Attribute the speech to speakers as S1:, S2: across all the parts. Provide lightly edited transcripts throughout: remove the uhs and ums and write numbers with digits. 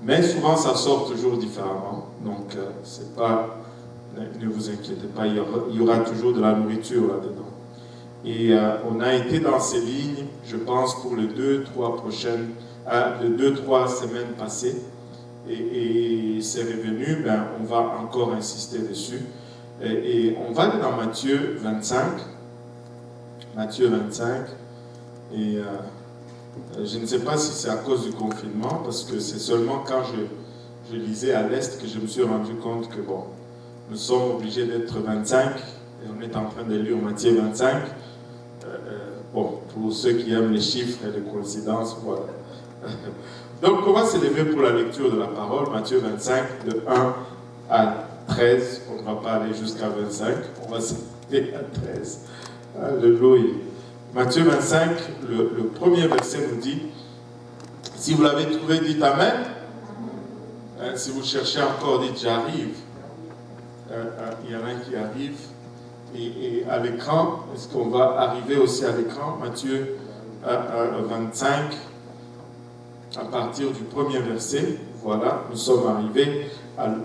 S1: Mais souvent, ça sort toujours différemment. Donc, c'est pas, ne vous inquiétez pas, il y aura toujours de la nourriture là-dedans. Et on a été dans ces lignes, je pense, pour les 2-3 semaines passées. Et c'est revenu, ben, on va encore insister dessus. Et on va aller dans Matthieu 25. Matthieu 25. Et je ne sais pas si c'est à cause du confinement, parce que c'est seulement quand je lisais à l'Est que je me suis rendu compte que, bon, nous sommes obligés d'être 25, et on est en train de lire Matthieu 25. Bon, pour ceux qui aiment les chiffres et les coïncidences, voilà. Donc, on va s'élever pour la lecture de la parole, Matthieu 25, de 1 à 13. On ne va pas aller jusqu'à 25, on va s'élever à 13. Alléluia. Matthieu 25, le premier verset nous dit, si vous l'avez trouvé, dites Amen. Si vous cherchez encore, dites j'arrive. Il y en a qui arrivent. Et à l'écran, est-ce qu'on va arriver aussi à l'écran? Matthieu 25, à partir du premier verset, voilà, nous sommes arrivés.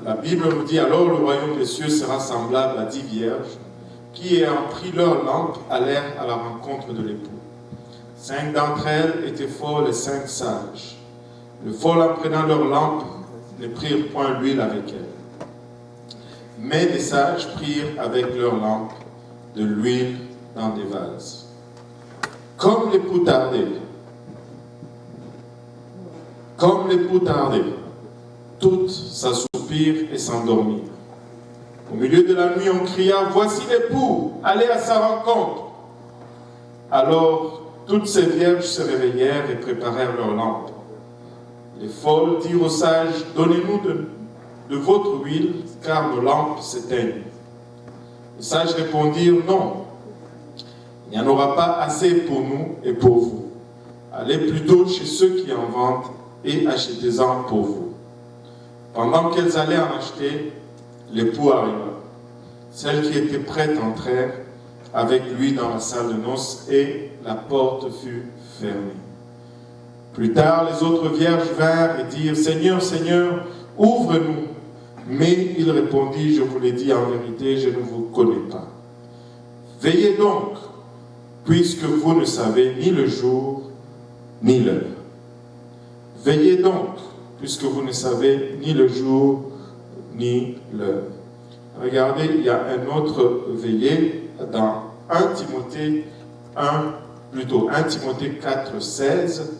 S1: La Bible nous dit, alors le royaume des cieux sera semblable à 10 vierges qui, ayant pris leur lampe, allèrent à la rencontre de l'époux. 5 d'entre elles étaient folles et 5 sages. Les folles, en prenant leur lampe, ne prirent point l'huile avec elles. Mais les sages prirent avec leur lampe de l'huile dans des vases. Comme l'époux tardait, toutes s'assoupirent et s'endormirent. Au milieu de la nuit, on cria, voici l'époux, allez à sa rencontre. Alors, toutes ces vierges se réveillèrent et préparèrent leurs lampes. Les folles dirent aux sages, donnez-nous de votre huile, car nos lampes s'éteignent. Les sages répondirent, non, il n'y en aura pas assez pour nous et pour vous. Allez plutôt chez ceux qui en vendent et achetez-en pour vous. Pendant qu'elles allaient en acheter, l'époux arriva. Celles qui étaient prêtes entrèrent avec lui dans la salle de noces et la porte fut fermée. Plus tard, les autres vierges vinrent et dirent, Seigneur, Seigneur, ouvre-nous. Mais il répondit, je vous l'ai dit en vérité, je ne vous connais pas. Veillez donc, puisque vous ne savez ni le jour ni l'heure. Veillez donc, puisque vous ne savez ni le jour ni l'heure. Regardez, il y a un autre veillé dans 1 Timothée 4, 16.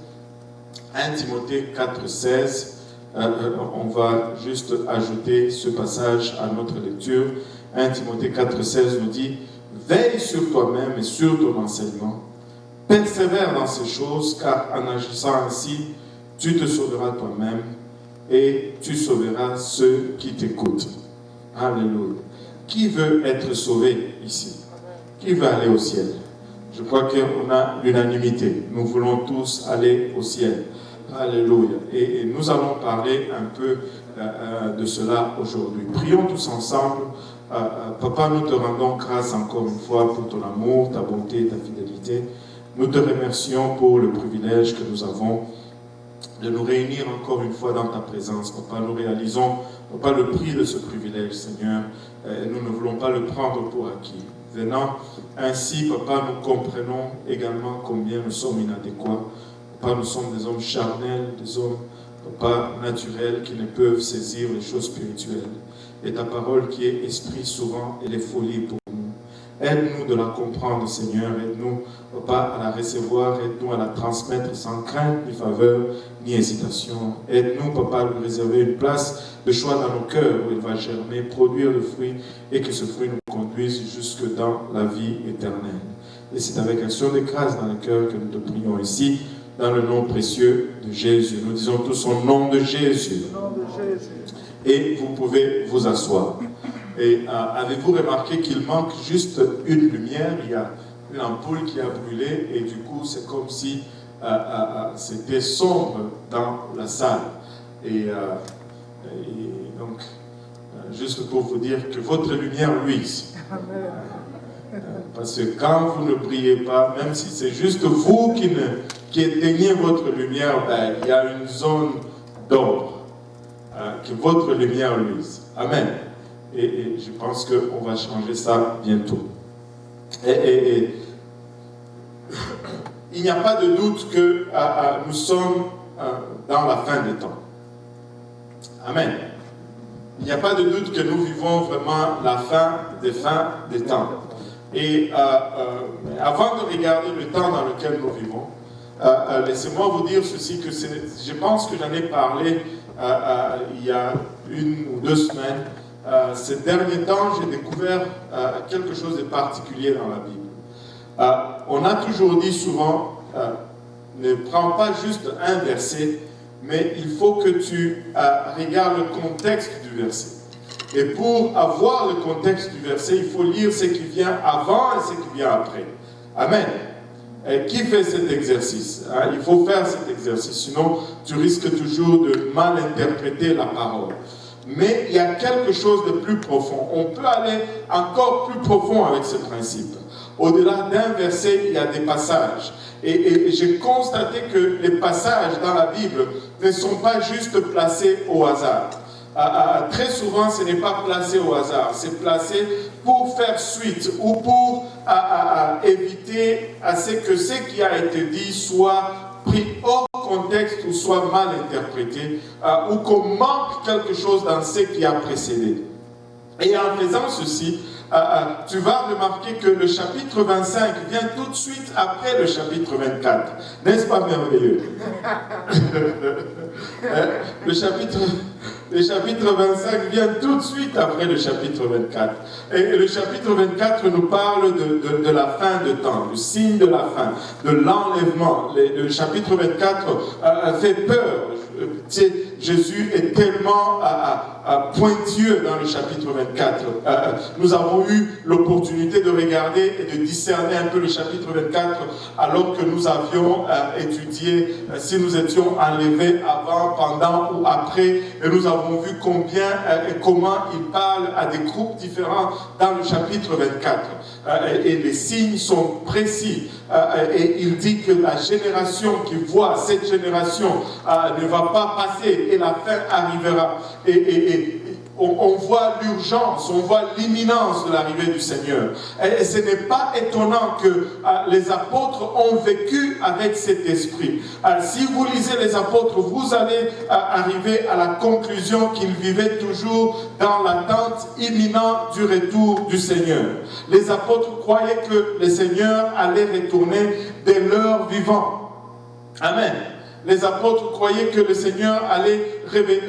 S1: 1 Timothée 4, 16. On va juste ajouter ce passage à notre lecture. 1 Timothée 4, 16 nous dit, veille sur toi-même et sur ton enseignement. Persévère dans ces choses, car en agissant ainsi, tu te sauveras toi-même et tu sauveras ceux qui t'écoutent. Alléluia. Qui veut être sauvé ici? Qui veut aller au ciel? Je crois qu'on a l'unanimité. Nous voulons tous aller au ciel. Alléluia. Et nous allons parler un peu de cela aujourd'hui. Prions tous ensemble. Papa, nous te rendons grâce encore une fois pour ton amour, ta bonté, ta fidélité. Nous te remercions pour le privilège que nous avons de nous réunir encore une fois dans ta présence. Papa, nous réalisons, Papa, le prix de ce privilège, Seigneur. Nous ne voulons pas le prendre pour acquis. Venant ainsi, Papa, nous comprenons également combien nous sommes inadéquats. Papa, nous sommes des hommes charnels, des hommes, Papa, naturels, qui ne peuvent saisir les choses spirituelles. Et ta parole qui est esprit souvent, elle est folie pour nous. Aide-nous de la comprendre, Seigneur. Aide-nous, Papa, à la recevoir. Aide-nous à la transmettre sans crainte, ni faveur, ni hésitation. Aide-nous, Papa, à lui réserver une place de choix dans nos cœurs où il va germer, produire le fruit et que ce fruit nous conduise jusque dans la vie éternelle. Et c'est avec action de grâce dans le cœur que nous te prions ici, dans le nom précieux de Jésus. Nous disons tous au nom de Jésus. Et vous pouvez vous asseoir. Et avez-vous remarqué qu'il manque juste une lumière? Il y a une ampoule qui a brûlé et du coup c'est comme si c'était sombre dans la salle. Et donc, juste pour vous dire que votre lumière luise. Parce que quand vous ne brillez pas, même si c'est juste vous qui ne qui éteignez votre lumière, ben, il y a une zone d'ombre, que votre lumière luise. Amen. Et je pense qu'on va changer ça bientôt. Et il n'y a pas de doute que nous sommes dans la fin des temps. Amen. Il n'y a pas de doute que nous vivons vraiment la fin des temps. Et avant de regarder le temps dans lequel nous vivons, laissez-moi vous dire ceci, que je pense que j'en ai parlé il y a 1 ou 2 semaines. Ces derniers temps, j'ai découvert quelque chose de particulier dans la Bible. On a toujours dit souvent, ne prends pas juste un verset, mais il faut que tu regardes le contexte du verset. Et pour avoir le contexte du verset, il faut lire ce qui vient avant et ce qui vient après. Amen. Et qui fait cet exercice? Il faut faire cet exercice, sinon tu risques toujours de mal interpréter la parole. Mais il y a quelque chose de plus profond. On peut aller encore plus profond avec ce principe. Au-delà d'un verset, il y a des passages. Et j'ai constaté que les passages dans la Bible ne sont pas juste placés au hasard. Très souvent, ce n'est pas placé au hasard. C'est placé pour faire suite ou pour éviter à ce que ce qui a été dit soit pris hors contexte ou soit mal interprété, ou qu'on manque quelque chose dans ce qui a précédé. Et en faisant ceci, tu vas remarquer que le chapitre 25 vient tout de suite après le chapitre 24. N'est-ce pas merveilleux? Le chapitre 25 vient tout de suite après le chapitre 24. Et le chapitre 24 nous parle de la fin de temps, du signe de la fin, de l'enlèvement. Le chapitre 24 fait peur. Jésus est tellement pointilleux dans le chapitre 24. Nous avons eu l'opportunité de regarder et de discerner un peu le chapitre 24 alors que nous avions étudié si nous étions enlevés avant, pendant ou après. Et nous avons vu combien et comment il parle à des groupes différents dans le chapitre 24. Et les signes sont précis. Et il dit que la génération qui voit cette génération ne va pas passer et la fin arrivera. Et on voit l'urgence, on voit l'imminence de l'arrivée du Seigneur. Et ce n'est pas étonnant que les apôtres ont vécu avec cet esprit. Si vous lisez les apôtres, vous allez arriver à la conclusion qu'ils vivaient toujours dans l'attente imminente du retour du Seigneur. Les apôtres croyaient que le Seigneur allait retourner dès leur vivant. Amen. Les apôtres croyaient que le Seigneur allait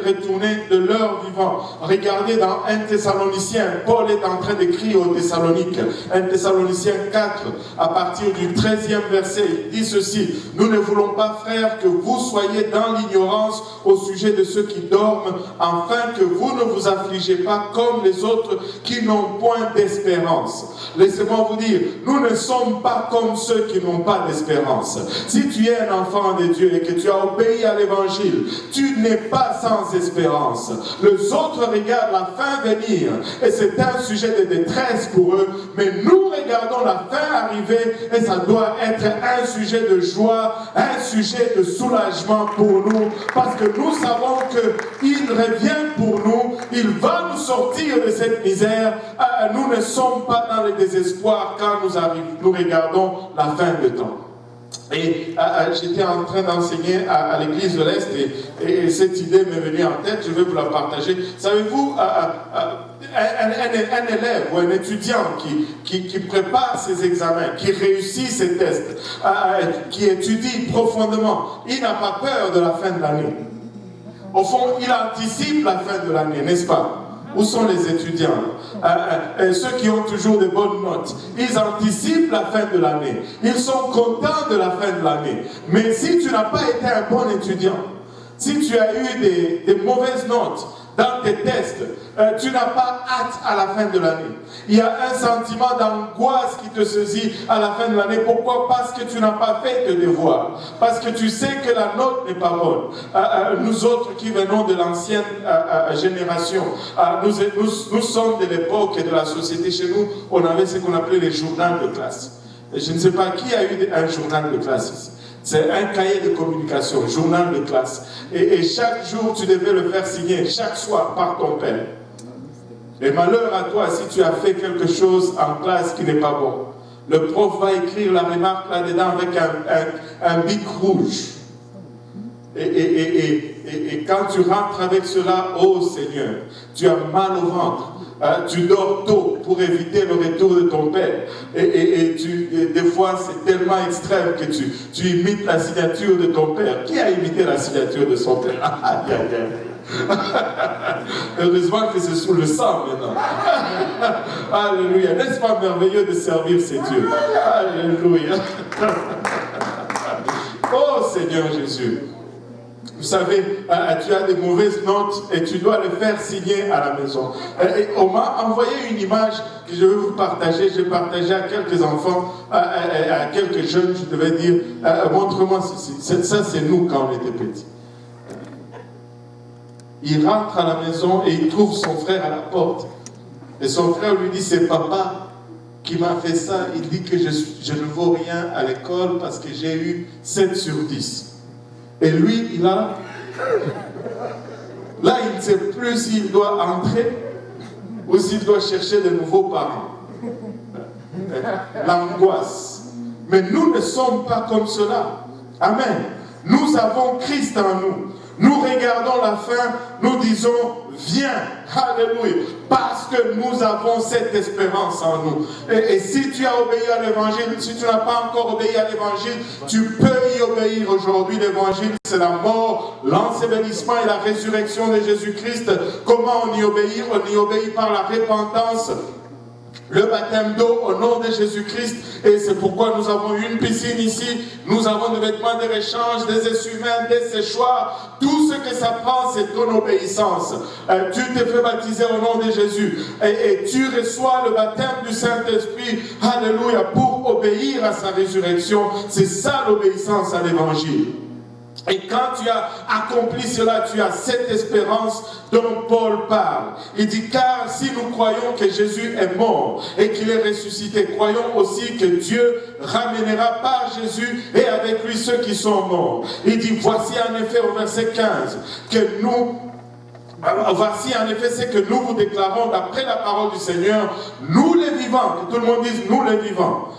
S1: retourner de leur vivant. Regardez dans 1 Thessaloniciens, Paul est en train d'écrire aux Thessaloniques. 1 Thessaloniciens 4, à partir du 13e verset, il dit ceci: nous ne voulons pas, frères, que vous soyez dans l'ignorance au sujet de ceux qui dorment, afin que vous ne vous affligez pas comme les autres qui n'ont point d'espérance. Laissez-moi vous dire, nous ne sommes pas comme ceux qui n'ont pas d'espérance. Si tu es un enfant de Dieu et que tu as obéi à l'évangile, tu n'es pas sans espérance. Les autres regardent la fin venir et c'est un sujet de détresse pour eux, mais nous regardons la fin arriver et ça doit être un sujet de joie, un sujet de soulagement pour nous, parce que nous savons qu'il revient pour nous, il va nous sortir de cette misère. Nous ne sommes pas dans le désespoir quand nous regardons la fin de temps. Et j'étais en train d'enseigner à l'église de l'Est et cette idée m'est venue en tête, je vais vous la partager. Savez-vous, un élève ou un étudiant qui prépare ses examens, qui réussit ses tests, qui étudie profondément, il n'a pas peur de la fin de l'année. Au fond, il anticipe la fin de l'année, n'est-ce pas? Où sont les étudiants? Ceux qui ont toujours de bonnes notes. Ils anticipent la fin de l'année. Ils sont contents de la fin de l'année. Mais si tu n'as pas été un bon étudiant, si tu as eu des mauvaises notes dans tes tests, tu n'as pas hâte à la fin de l'année. Il y a un sentiment d'angoisse qui te saisit à la fin de l'année. Pourquoi? Parce que tu n'as pas fait de devoir. Parce que tu sais que la note n'est pas bonne. Nous autres qui venons de l'ancienne génération, nous sommes de l'époque et de la société. Chez nous, on avait ce qu'on appelait les journaux de classe. Et je ne sais pas qui a eu un journal de classe ici. C'est un cahier de communication, journal de classe. Et chaque jour, tu devais le faire signer, chaque soir, par ton père. Et malheur à toi si tu as fait quelque chose en classe qui n'est pas bon. Le prof va écrire la remarque là-dedans avec un bic rouge. Et quand tu rentres avec cela, oh Seigneur, tu as mal au ventre. Tu dors tôt pour éviter le retour de ton père. Et des fois, c'est tellement extrême que tu imites la signature de ton père. Qui a imité la signature de son père? Heureusement que c'est sous le sang maintenant. Alléluia. N'est-ce pas merveilleux de servir ces dieux? Alléluia. Oh Seigneur Jésus. Vous savez, tu as des mauvaises notes et tu dois les faire signer à la maison. On m'a envoyé une image que je vais vous partager. J'ai partagé à quelques enfants, à quelques jeunes, je devais dire, montre-moi ceci. Ça, c'est nous quand on était petits. Il rentre à la maison et il trouve son frère à la porte. Et son frère lui dit, c'est papa qui m'a fait ça. Il dit que je ne vaux rien à l'école parce que j'ai eu 7 sur 10. Et lui, il a... Là, il ne sait plus s'il doit entrer ou s'il doit chercher de nouveaux parents. L'angoisse. Mais nous ne sommes pas comme cela. Amen. Nous avons Christ en nous. Nous regardons la fin, nous disons, viens, alléluia, parce que nous avons cette espérance en nous. Et si tu as obéi à l'évangile, si tu n'as pas encore obéi à l'évangile, tu peux y obéir aujourd'hui. L'évangile, c'est la mort, l'ensevelissement et la résurrection de Jésus-Christ. Comment on y obéit? On y obéit par la repentance, le baptême d'eau au nom de Jésus-Christ. Et c'est pourquoi nous avons une piscine ici. Nous avons des vêtements de rechange, des essuie-mains, des séchoirs. Tout ce que ça prend, c'est ton obéissance. Tu te fais baptiser au nom de Jésus. Et tu reçois le baptême du Saint-Esprit. Alléluia. Pour obéir à sa résurrection. C'est ça l'obéissance à l'évangile. Et quand tu as accompli cela, tu as cette espérance dont Paul parle. Il dit, car si nous croyons que Jésus est mort et qu'il est ressuscité, croyons aussi que Dieu ramènera par Jésus et avec lui ceux qui sont morts. Il dit, voici en effet au verset 15, que nous... Voici en effet ce que nous vous déclarons d'après la parole du Seigneur, nous les vivants, que tout le monde dise, nous les vivants.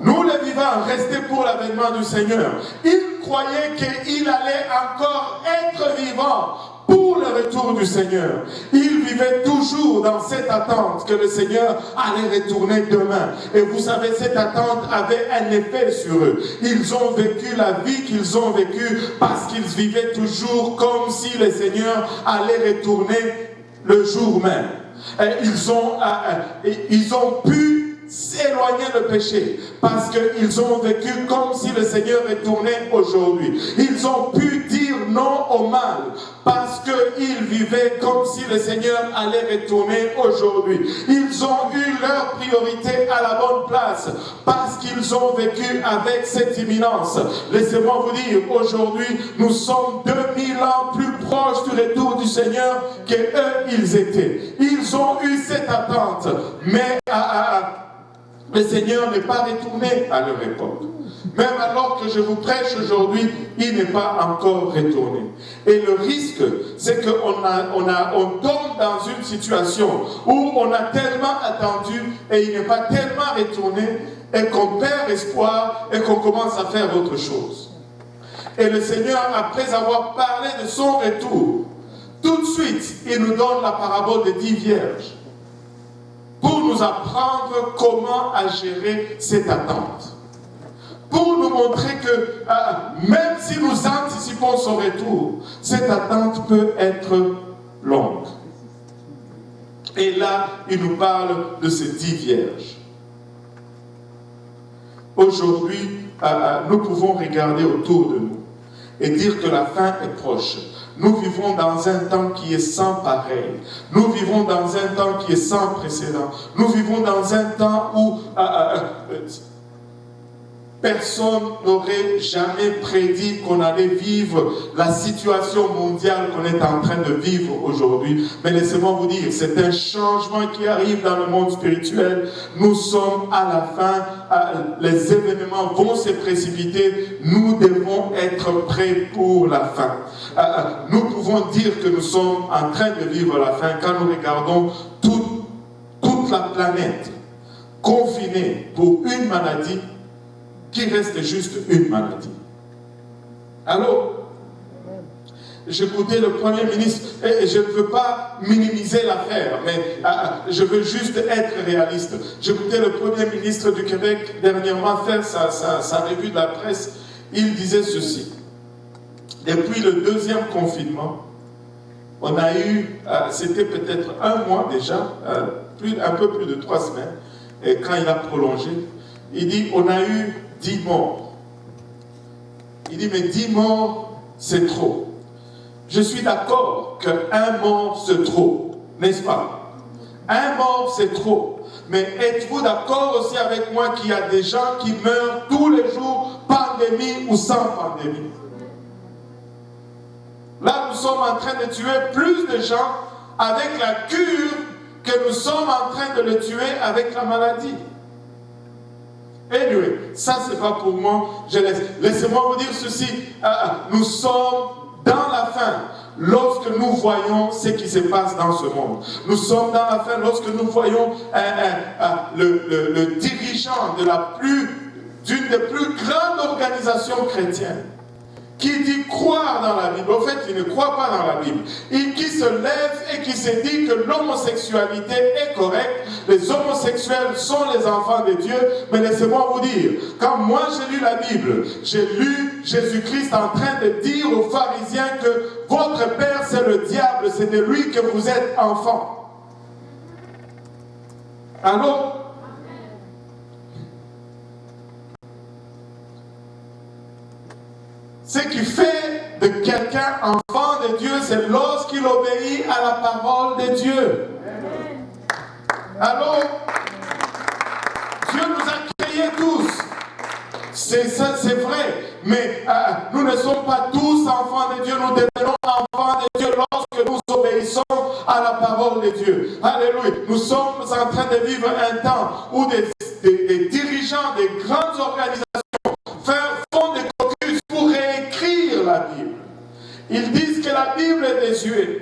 S1: Nous les vivants, restés pour l'avènement du Seigneur. Ils croyaient qu'il allait encore être vivant pour le retour du Seigneur. Ils vivaient toujours dans cette attente que le Seigneur allait retourner demain. Et vous savez, cette attente avait un effet sur eux. Ils ont vécu la vie qu'ils ont vécue parce qu'ils vivaient toujours comme si le Seigneur allait retourner le jour même. Et ils ont pu s'éloigner le péché parce qu'ils ont vécu comme si le Seigneur retournait aujourd'hui. Ils ont pu dire non au mal parce qu'ils vivaient comme si le Seigneur allait retourner aujourd'hui. Ils ont eu leur priorité à la bonne place parce qu'ils ont vécu avec cette imminence. Laissez-moi vous dire, aujourd'hui, nous sommes 2000 ans plus proches du retour du Seigneur que eux, ils étaient. Ils ont eu cette attente, mais le Seigneur n'est pas retourné à leur époque. Même alors que je vous prêche aujourd'hui, il n'est pas encore retourné. Et le risque, c'est qu'on tombe dans une situation où on a tellement attendu et il n'est pas tellement retourné et qu'on perd espoir et qu'on commence à faire autre chose. Et le Seigneur, après avoir parlé de son retour, tout de suite, il nous donne la parabole des 10 vierges. Pour nous apprendre comment à gérer cette attente. Pour nous montrer que même si nous anticipons son retour, cette attente peut être longue. Et là, il nous parle de ces 10 vierges. Aujourd'hui, nous pouvons regarder autour de nous et dire que la fin est proche. Nous vivons dans un temps qui est sans pareil. Nous vivons dans un temps qui est sans précédent. Nous vivons dans un temps où personne n'aurait jamais prédit qu'on allait vivre la situation mondiale qu'on est en train de vivre aujourd'hui. Mais laissez-moi vous dire, c'est un changement qui arrive dans le monde spirituel. Nous sommes à la fin, les événements vont se précipiter. Nous devons être prêts pour la fin. Nous pouvons dire que nous sommes en train de vivre la fin quand nous regardons toute la planète confinée pour une maladie qui reste juste une maladie. Alors, j'écoutais le Premier ministre, et je ne veux pas minimiser l'affaire, mais je veux juste être réaliste. J'écoutais le Premier ministre du Québec dernièrement faire sa revue de la presse. Il disait ceci. Depuis le deuxième confinement, on a eu, c'était peut-être un mois déjà, un peu plus de 3 semaines, et quand il a prolongé, il dit, on a eu 10 morts. Il dit, mais 10 morts, c'est trop. Je suis d'accord qu'un mort, c'est trop, n'est-ce pas? Un mort, c'est trop. Mais êtes-vous d'accord aussi avec moi qu'il y a des gens qui meurent tous les jours, pandémie ou sans pandémie? Là, nous sommes en train de tuer plus de gens avec la cure que nous sommes en train de le tuer avec la maladie. Anyway, ça c'est pas pour moi, je laisse. Laissez-moi vous dire ceci, nous sommes dans la fin lorsque nous voyons ce qui se passe dans ce monde. Nous sommes dans la fin lorsque nous voyons le dirigeant d'une des plus grandes organisations chrétiennes qui dit croire dans la Bible. En fait, il ne croit pas dans la Bible. Et qui se lève et qui se dit que l'homosexualité est correcte. Les homosexuels sont les enfants de Dieu. Mais laissez-moi vous dire, quand moi j'ai lu la Bible, j'ai lu Jésus-Christ en train de dire aux pharisiens que votre père c'est le diable, c'est de lui que vous êtes enfants. Alors, ce qui fait de quelqu'un enfant de Dieu, c'est lorsqu'il obéit à la parole de Dieu. Alors, Dieu nous a créés tous. C'est vrai. Mais nous ne sommes pas tous enfants de Dieu. Nous devenons enfants de Dieu lorsque nous obéissons à la parole de Dieu. Alléluia. Nous sommes en train de vivre un temps où des dirigeants des grandes organisations font des caucus pour réécrire la Bible. Ils disent que la Bible est désuète.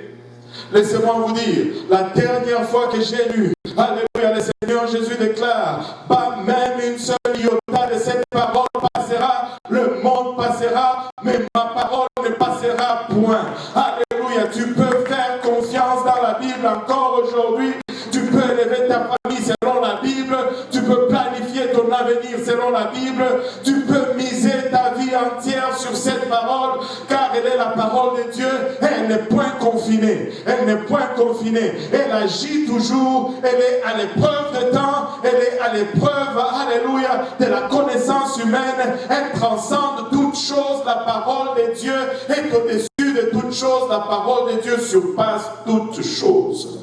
S1: Laissez-moi vous dire, la dernière fois que j'ai lu, alléluia, le Seigneur Jésus déclare, pas même une seule iota de cette parole passera, le monde passera, mais ma parole ne passera point. Alléluia, tu peux faire confiance dans la Bible encore aujourd'hui. Tu peux élever ta famille selon la Bible. Tu peux planifier ton avenir selon la Bible. Tu peux miser ta vie entière sur cette parole, car elle est la parole de Dieu. Elle n'est point confinée. Elle n'est point confinée. Elle agit toujours. Elle est à l'épreuve de temps. Elle est à l'épreuve, alléluia, de la connaissance humaine. Elle transcende toutes choses. La parole de Dieu est au-dessus de toutes choses. La parole de Dieu surpasse toutes choses.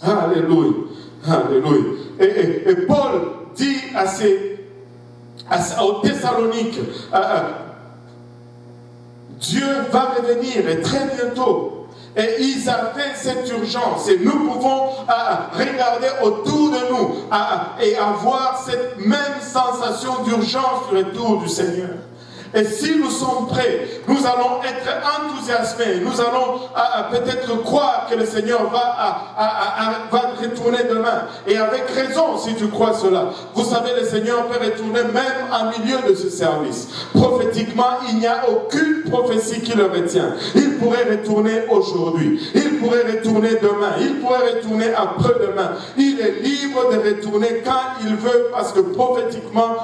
S1: Alléluia, alléluia. Et Paul dit aux Thessaloniques, Dieu va revenir et très bientôt. Et ils avaient cette urgence. Et nous pouvons regarder autour de nous et avoir cette même sensation d'urgence du retour du Seigneur. Et si nous sommes prêts, nous allons être enthousiasmés. Nous allons peut-être croire que le Seigneur va retourner demain. Et avec raison, si tu crois cela. Vous savez, le Seigneur peut retourner même en milieu de ce service. Prophétiquement, il n'y a aucune prophétie qui le retient. Il pourrait retourner aujourd'hui. Il pourrait retourner demain. Il pourrait retourner après-demain. Il est libre de retourner quand il veut, parce que prophétiquement,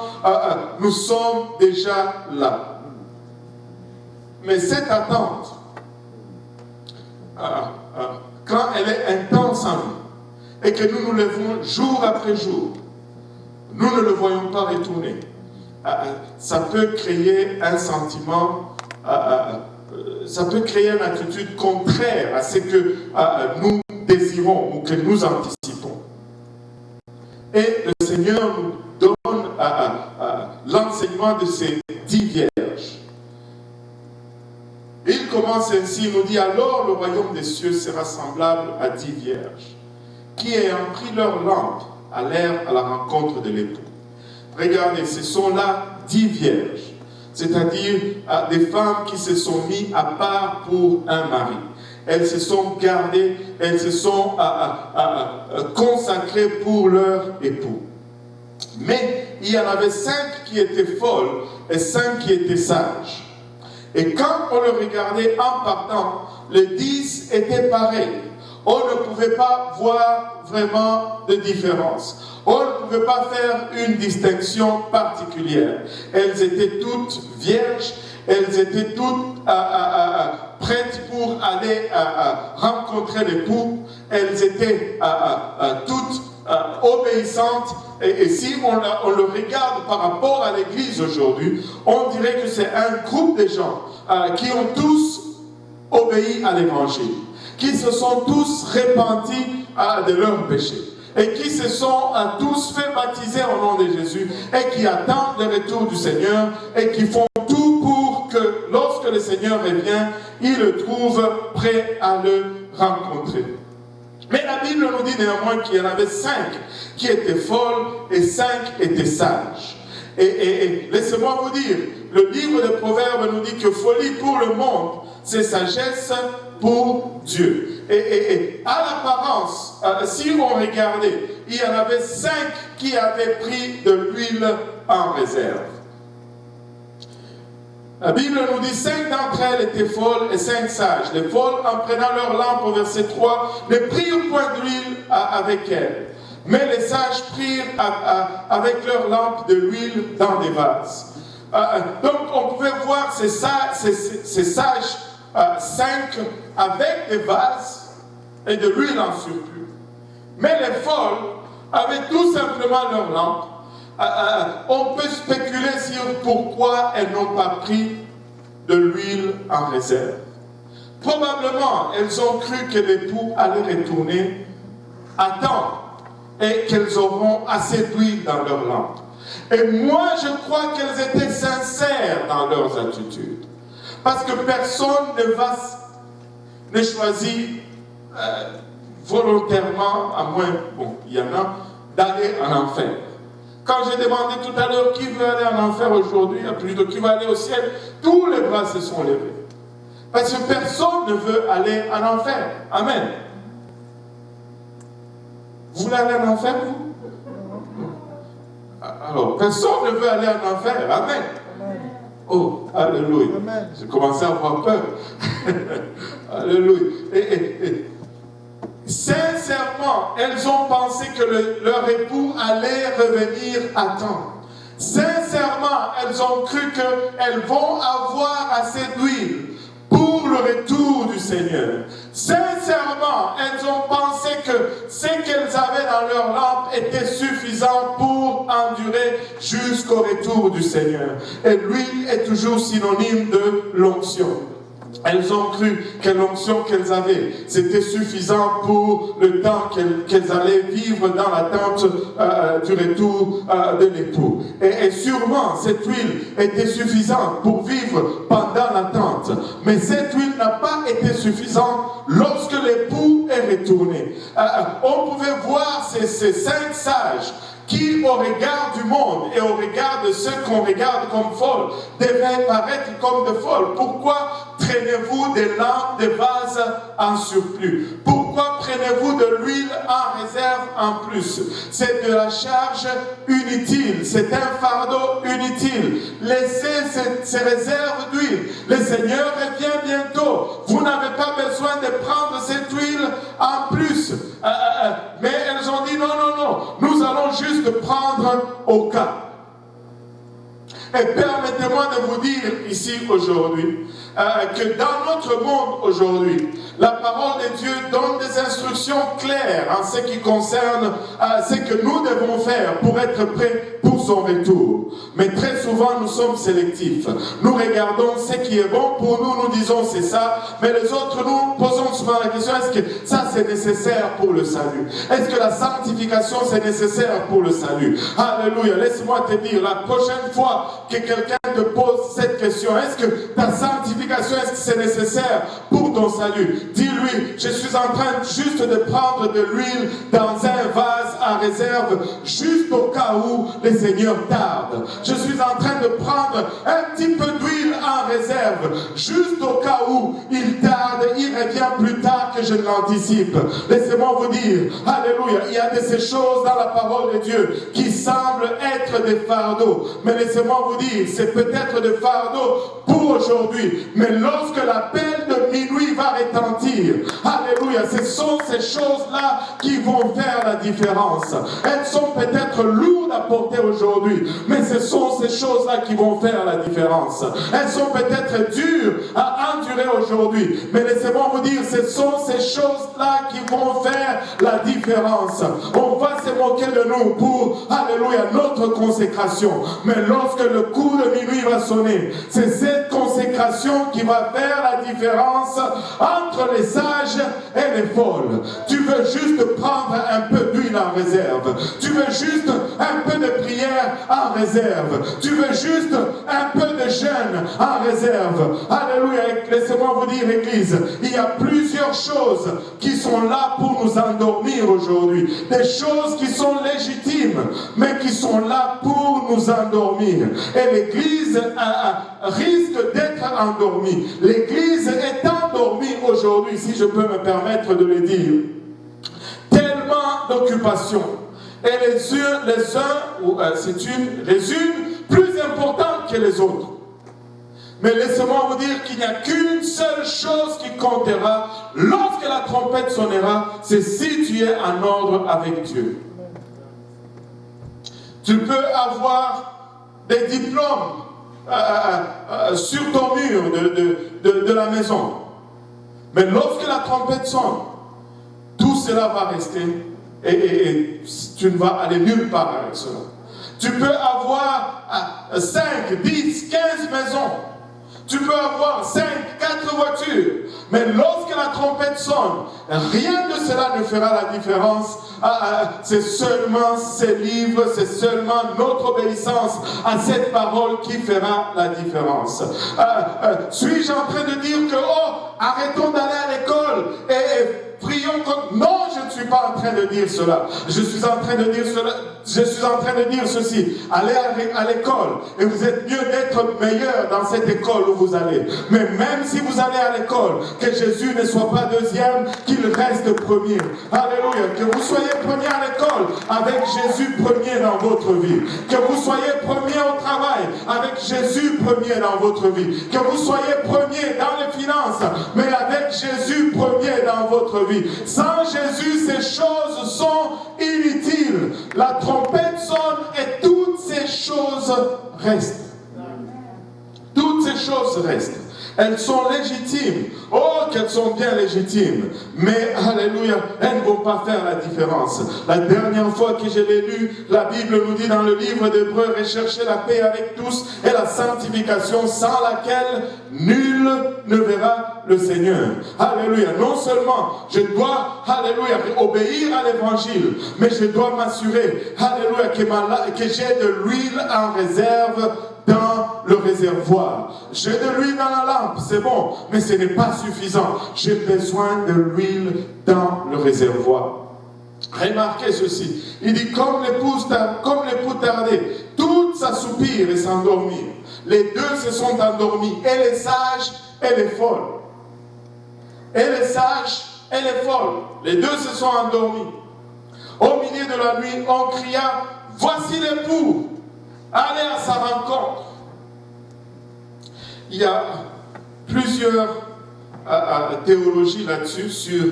S1: nous sommes déjà là. Mais cette attente, quand elle est intense en nous, et que nous nous levons jour après jour, nous ne le voyons pas retourner. Ça peut créer un sentiment, ça peut créer une attitude contraire à ce que nous désirons ou que nous anticipons. Et le Seigneur nous donne l'enseignement de ces 10 vierges. Il commence ainsi, il nous dit, alors le royaume des cieux sera semblable à 10 vierges, qui ayant pris leur lampe, allèrent à la rencontre de l'époux. Regardez, ce sont là 10 vierges, c'est-à-dire des femmes qui se sont mises à part pour un mari. Elles se sont gardées, elles se sont consacrées pour leur époux. Mais il y en avait 5 qui étaient folles et 5 qui étaient sages. Et quand on le regardait en partant, les 10 étaient pareils. On ne pouvait pas voir vraiment de différence. On ne pouvait pas faire une distinction particulière. Elles étaient toutes vierges, elles étaient toutes prêtes pour aller rencontrer l'époux. Elles étaient toutes obéissantes. Et si on le regarde par rapport à l'Église aujourd'hui, on dirait que c'est un groupe de gens qui ont tous obéi à l'Évangile, qui se sont tous repentis de leurs péchés et qui se sont tous fait baptiser au nom de Jésus et qui attendent le retour du Seigneur et qui font tout pour que lorsque le Seigneur revient, ils le trouvent prêt à le rencontrer. Mais la Bible nous dit néanmoins qu'il y en avait 5 qui étaient folles et 5 étaient sages. Et laissez-moi vous dire, le livre de Proverbes nous dit que folie pour le monde, c'est sagesse pour Dieu. Et à l'apparence, si on regardait, il y en avait 5 qui avaient pris de l'huile en réserve. La Bible nous dit 5 d'entre elles étaient folles et 5 sages. Les folles, en prenant leur lampe au verset 3, ne prirent point d'huile avec elles. Mais les sages prirent avec leur lampe de l'huile dans des vases. Donc on pouvait voir ces sages 5 avec des vases et de l'huile en surplus. Mais les folles avaient tout simplement leur lampe. On peut spéculer sur pourquoi elles n'ont pas pris de l'huile en réserve. Probablement, elles ont cru que l'époux allait retourner à temps et qu'elles auront assez d'huile dans leur lampe. Et moi, je crois qu'elles étaient sincères dans leurs attitudes. Parce que personne ne choisit volontairement, à moins, bon, il y en a, d'aller en enfer. Quand j'ai demandé tout à l'heure qui veut aller en enfer aujourd'hui, plutôt qui va aller au ciel, tous les bras se sont levés. Parce que personne ne veut aller en enfer. Amen. Vous voulez aller en enfer, vous? Alors, personne ne veut aller en enfer. Amen. Oh, alléluia. J'ai commencé à avoir peur. Alléluia. Sincèrement, elles ont pensé que leur époux allait revenir à temps. Sincèrement, elles ont cru qu'elles vont avoir assez d'huile pour le retour du Seigneur. Sincèrement, elles ont pensé que ce qu'elles avaient dans leur lampe était suffisant pour endurer jusqu'au retour du Seigneur. Et l'huile est toujours synonyme de l'onction. Elles ont cru que l'onction qu'elles avaient, c'était suffisant pour le temps qu'elles allaient vivre dans l'attente du retour de l'époux. Et sûrement, cette huile était suffisante pour vivre pendant l'attente. Mais cette huile n'a pas été suffisante lorsque l'époux est retourné. On pouvait voir ces 5 sages qui, au regard du monde et au regard de ceux qu'on regarde comme folles, devaient paraître comme de folles. Pourquoi prenez-vous des lampes, des vases en surplus? Pourquoi prenez-vous de l'huile en réserve en plus? C'est de la charge inutile, c'est un fardeau inutile. Laissez ces réserves d'huile. Le Seigneur revient bientôt. Vous n'avez pas besoin de prendre cette huile en plus. Mais elles ont dit non, nous allons juste prendre au cas. Et permettez-moi de vous dire ici aujourd'hui que dans notre monde aujourd'hui, la parole de Dieu donne des instructions claires en ce qui concerne ce que nous devons faire pour être prêts pour son retour. Mais très souvent, nous sommes sélectifs. Nous regardons ce qui est bon pour nous, nous disons c'est ça, mais les autres, nous posons souvent la question, est-ce que ça c'est nécessaire pour le salut? Est-ce que la sanctification c'est nécessaire pour le salut? Alléluia. Laisse-moi te dire, la prochaine fois que quelqu'un te pose cette question, est-ce que ta sanctification, est-ce que c'est nécessaire pour ton salut? Dis-lui, je suis en train juste de prendre de l'huile dans un vase à réserve, juste au cas où le Seigneur tarde. Je suis en train de prendre un petit peu d'huile en réserve, juste au cas où il tarde, il revient plus tard que je ne l'anticipe. Laissez-moi vous dire, alléluia, il y a de ces choses dans la parole de Dieu qui semblent être des fardeaux. Mais laissez-moi vous dire, c'est peut-être des fardeaux pour aujourd'hui. Mais lorsque l'appel de minuit va retentir, alléluia, ce sont ces choses-là qui vont faire la différence. Elles sont peut-être lourdes à porter aujourd'hui, mais ce sont ces choses-là qui vont faire la différence. Elles sont peut-être dures à endurer aujourd'hui, mais laissez-moi vous dire, ce sont ces choses-là qui vont faire la différence. On va se moquer de nous pour, alléluia, notre consécration. Mais lorsque le coup de minuit va sonner, c'est cette consécration qui va faire la différence entre les sages et les folles. Tu veux juste prendre un peu d'huile en réserve. Tu veux juste un peu de prière en réserve. Tu veux juste un peu de jeûne en réserve. Alléluia. Laissez-moi vous dire, Église, il y a plusieurs choses qui sont là pour nous endormir aujourd'hui. Des choses qui sont légitimes, mais qui sont là pour nous endormir. Et l'Église risque d'être endormie. L'Église est endormie aujourd'hui, si je peux me permettre de le dire. Tellement d'occupations. Et les unes plus importantes que les autres. Mais laissez-moi vous dire qu'il n'y a qu'une seule chose qui comptera lorsque la trompette sonnera, c'est si tu es en ordre avec Dieu. Tu peux avoir des diplômes sur ton mur de la maison. Mais lorsque la trompette sonne, tout cela va rester et tu ne vas aller nulle part avec cela. Tu peux avoir 5, 10, 15 maisons. Tu peux avoir 5, 4 voitures. Mais lorsque la trompette sonne, rien de cela ne fera la différence. C'est seulement ces livres, c'est seulement notre obéissance à cette parole qui fera la différence. Suis-je en train de dire que, arrêtons d'aller à l'école et prions comme... Non, je ne suis pas en train de dire cela. Je suis en train de dire cela. Je suis en train de dire ceci. Allez à l'école et vous êtes mieux d'être meilleur dans cette école où vous allez. Mais même si vous allez à l'école, que Jésus ne soit pas deuxième, qu'il reste premier. Alléluia. Que vous soyez premier à l'école avec Jésus premier dans votre vie. Que vous soyez premier au travail avec Jésus premier dans votre vie. Que vous soyez premier dans les finances, mais avec Jésus premier dans votre vie. Sans Jésus, ces choses sont inutiles. La trompette sonne et toutes ces choses restent. Toutes ces choses restent. Elles sont légitimes. Oh, qu'elles sont bien légitimes. Mais, alléluia, elles ne vont pas faire la différence. La dernière fois que je l'ai lu, la Bible nous dit dans le livre d'Hébreux, recherchez la paix avec tous et la sanctification sans laquelle nul ne verra le Seigneur. Alléluia. Non seulement je dois, alléluia, obéir à l'évangile, mais je dois m'assurer, alléluia, que j'ai de l'huile en réserve dans le réservoir. J'ai de l'huile dans la lampe, c'est bon, mais ce n'est pas suffisant. J'ai besoin de l'huile dans le réservoir. Remarquez ceci. Il dit, comme l'époux tardait, toutes s'assoupirent et s'endormirent. Les deux se sont endormis, et les sages et les folles. Et les sages et les folles. Les deux se sont endormis. Au milieu de la nuit, on cria, voici l'époux. Allez à sa rencontre. Il y a plusieurs théologies là-dessus, sur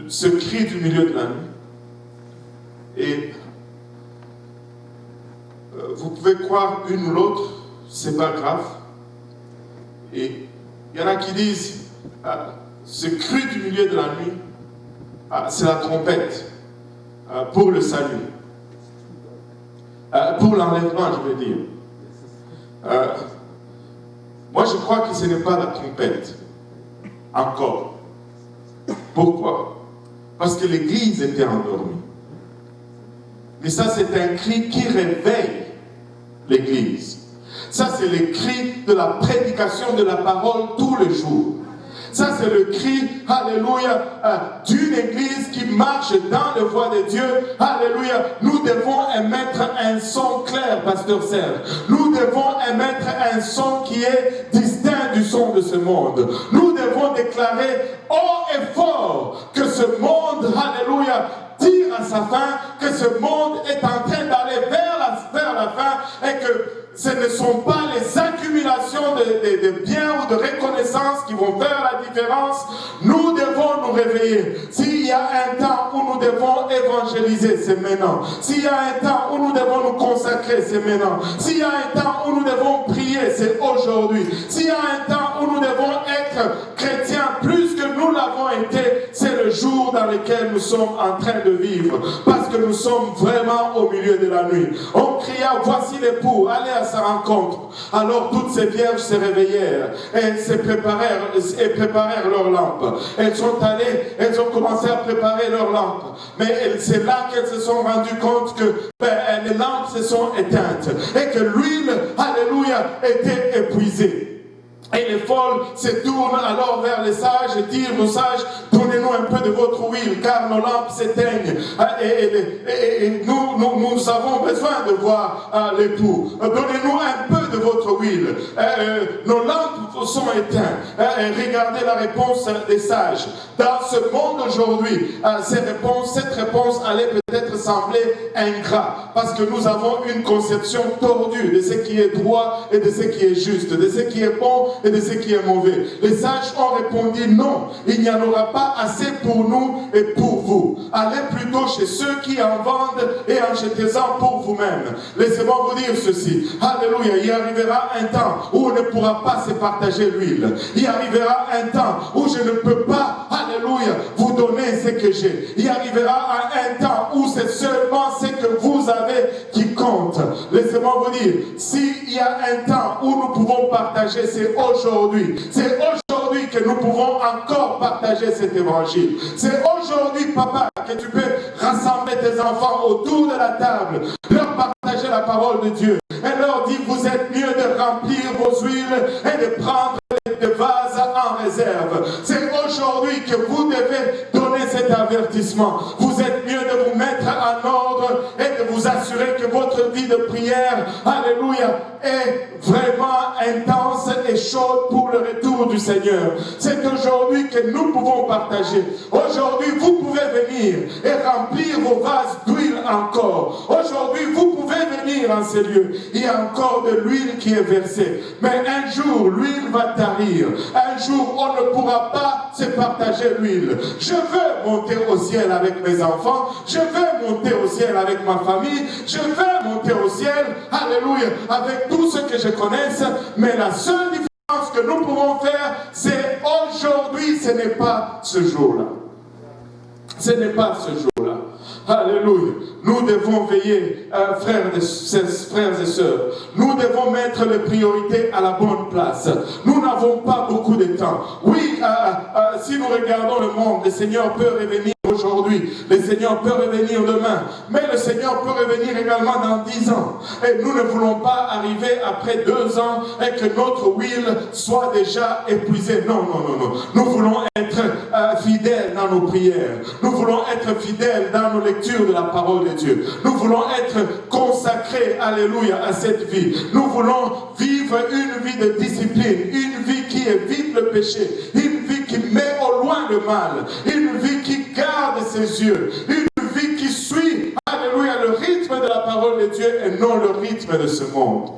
S1: ce cri du milieu de la nuit. Et vous pouvez croire une ou l'autre, c'est pas grave. Et Il y en a qui disent, ce cri du milieu de la nuit, c'est la trompette pour le salut. Pour l'enlèvement, je veux dire. Moi, je crois que ce n'est pas la trompette. Encore. Pourquoi? Parce que l'Église était endormie. Mais ça, c'est un cri qui réveille l'Église. Ça, c'est le cri de la prédication de la parole tous les jours. Ça, c'est le cri, alléluia, d'une Église qui marche dans la voie de Dieu. Alléluia. Nous devons émettre un son clair, Pasteur Serge. Nous devons émettre un son qui est distinct du son de ce monde. Nous devons déclarer haut et fort que ce monde, alléluia, tire à sa fin, que ce monde est en train d'aller vers la fin et que ce ne sont pas les accumulations de biens ou de reconnaissance qui vont faire la différence. Nous devons nous réveiller. S'il y a un temps où nous devons évangéliser, c'est maintenant. S'il y a un temps où nous devons nous consacrer, c'est maintenant. S'il y a un temps où nous devons prier, c'est aujourd'hui. S'il y a un temps où nous devons être chrétiens plus que nous l'avons été, c'est le jour dans lequel nous sommes en train de vivre. Parce que nous sommes vraiment au milieu de la nuit. On cria, voici l'époux, allez à sa rencontre. Alors toutes ces vierges se réveillèrent et se préparèrent leurs lampes. Elles sont allées, elles ont commencé à préparer leurs lampes. Mais c'est là qu'elles se sont rendues compte que les lampes se sont éteintes et que l'huile, alléluia, était épuisée. Et les folles se tournent alors vers les sages et disent aux sages, donnez-nous un peu de votre huile, car nos lampes s'éteignent. Et nous avons besoin de voir l'époux. Donnez-nous un peu de votre huile. Nos lampes sont éteintes. Regardez la réponse des sages. Dans ce monde aujourd'hui, cette réponse allait peut-être sembler ingrat, parce que nous avons une conception tordue de ce qui est droit et de ce qui est juste, de ce qui est bon et de ce qui est mauvais. Les sages ont répondu non, il n'y en aura pas assez pour nous et pour vous. Allez plutôt chez ceux qui en vendent et achetez-en pour vous-même. Laissez-moi vous dire ceci. Alléluia, il arrivera un temps où on ne pourra pas se partager l'huile. Il arrivera un temps où je ne peux pas, alléluia, vous donner ce que j'ai. Il arrivera un temps où c'est seulement ce que vous avez qui compte. Laissez-moi vous dire, s'il y a un temps où nous pouvons partager, c'est aujourd'hui. C'est aujourd'hui que nous pouvons encore partager cet évangile. C'est aujourd'hui, papa, que tu peux rassembler tes enfants autour de la table, leur partager la parole de Dieu et leur dire, vous êtes mieux de remplir vos huiles et de prendre des vases en réserve. C'est aujourd'hui que vous devez donner cet avertissement. Vous êtes mieux de vous mettre en ordre et de vous assurer que votre vie de prière, alléluia, est vraiment intense et chaude pour le retour du Seigneur. C'est aujourd'hui que nous pouvons partager. Aujourd'hui, vous pouvez venir et remplir vos vases d'huile encore. Aujourd'hui, vous pouvez venir en ces lieux. Il y a encore de l'huile qui est versée. Mais un jour, l'huile va tarir. Un jour, on ne pourra pas se partager l'huile. Je veux monter au ciel avec mes enfants. Je veux monter au ciel avec ma famille. Je veux monter au ciel, alléluia, avec tout ce que je connaisse. Mais la seule différence que nous pouvons faire, c'est aujourd'hui, ce n'est pas ce jour-là. Ce n'est pas ce jour-là. Alléluia. Nous devons veiller, frères et sœurs. Nous devons mettre les priorités à la bonne place. Nous n'avons pas beaucoup de temps. Oui, si nous regardons le monde, le Seigneur peut revenir aujourd'hui. Le Seigneur peut revenir demain. Mais le Seigneur peut revenir également dans 10 ans. Et nous ne voulons pas arriver après 2 ans et que notre huile soit déjà épuisée. Non, non, non, non. Nous voulons être fidèles dans nos prières. Nous voulons être fidèles dans nos lectures de la parole de Dieu. Nous voulons être consacrés, alléluia, à cette vie. Nous voulons vivre une vie de discipline, une vie qui évite le péché, une vie qui met au loin le mal, une vie qui garde ses yeux, une vie qui suit, alléluia, le rythme de la parole de Dieu et non le rythme de ce monde.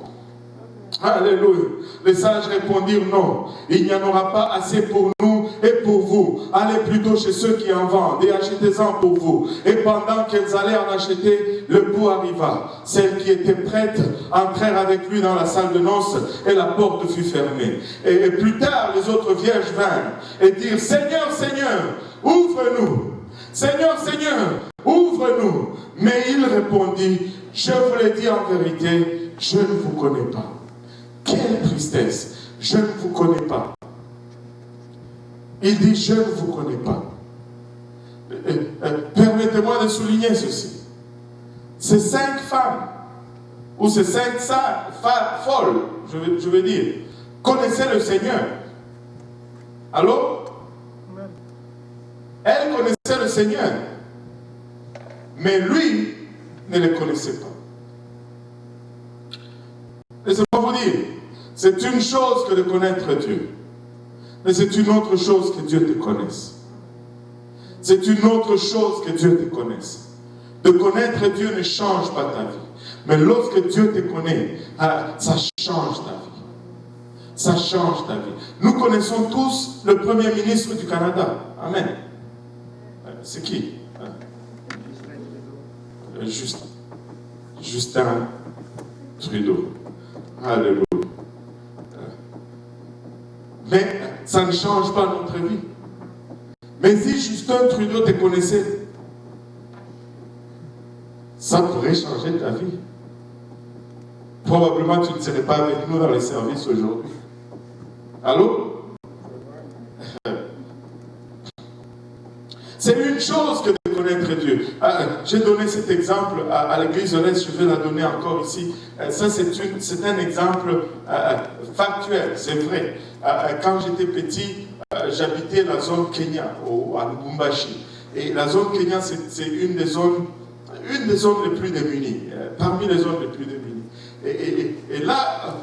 S1: Alléluia. Les sages répondirent non, il n'y en aura pas assez pour nous et pour vous. Allez plutôt chez ceux qui en vendent et achetez-en pour vous. Et pendant qu'elles allaient en acheter, le bout arriva. Celles qui étaient prêtes entrèrent avec lui dans la salle de noces et la porte fut fermée. Et plus tard, les autres vierges vinrent et dirent, Seigneur, Seigneur, ouvre-nous. Seigneur, Seigneur, ouvre-nous. Mais il répondit, je vous l'ai dit en vérité, je ne vous connais pas. Quelle tristesse, je ne vous connais pas. Il dit, je ne vous connais pas. Permettez-moi de souligner ceci. Ces 5 femmes, ou ces 5 folles, je veux dire, connaissaient le Seigneur. Allô? Elles connaissaient le Seigneur. Mais lui ne le connaissait pas. Laissez-moi vous dire, c'est une chose que de connaître Dieu. Mais c'est une autre chose que Dieu te connaisse. C'est une autre chose que Dieu te connaisse. De connaître Dieu ne change pas ta vie. Mais lorsque Dieu te connaît, ça change ta vie. Ça change ta vie. Nous connaissons tous le Premier ministre du Canada. Amen. C'est qui? Justin Trudeau. Alléluia. Mais ça ne change pas notre vie. Mais si Justin Trudeau te connaissait, ça pourrait changer ta vie. Probablement tu ne serais pas avec nous dans les services aujourd'hui. Allô? C'est une chose que de connaître Dieu. J'ai donné cet exemple à l'église de l'Est, je vais la donner encore ici. Ça, c'est un exemple factuel, c'est vrai. Quand j'étais petit, j'habitais la zone Kenya, à Lubumbashi. Et la zone Kenya, c'est une des zones les plus démunies, parmi les zones les plus démunies. Et là,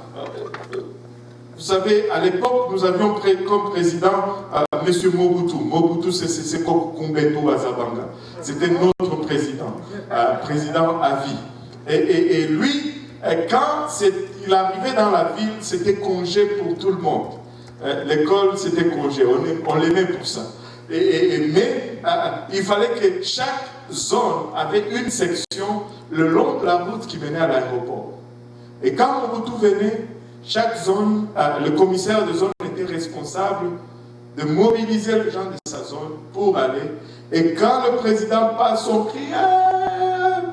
S1: vous savez, à l'époque, nous avions comme président M. Mobutu. Mobutu, c'est Kokumbetu Azabanga. C'était notre président, président à vie. Et lui, quand il arrivait dans la ville, c'était congé pour tout le monde. L'école, c'était congé. On l'aimait pour ça. Mais il fallait que chaque zone avait une section le long de la route qui menait à l'aéroport. Et quand Mobutu venait, chaque zone, le commissaire de zone était responsable de mobiliser les gens de sa zone pour aller. Et quand le président passe, on crie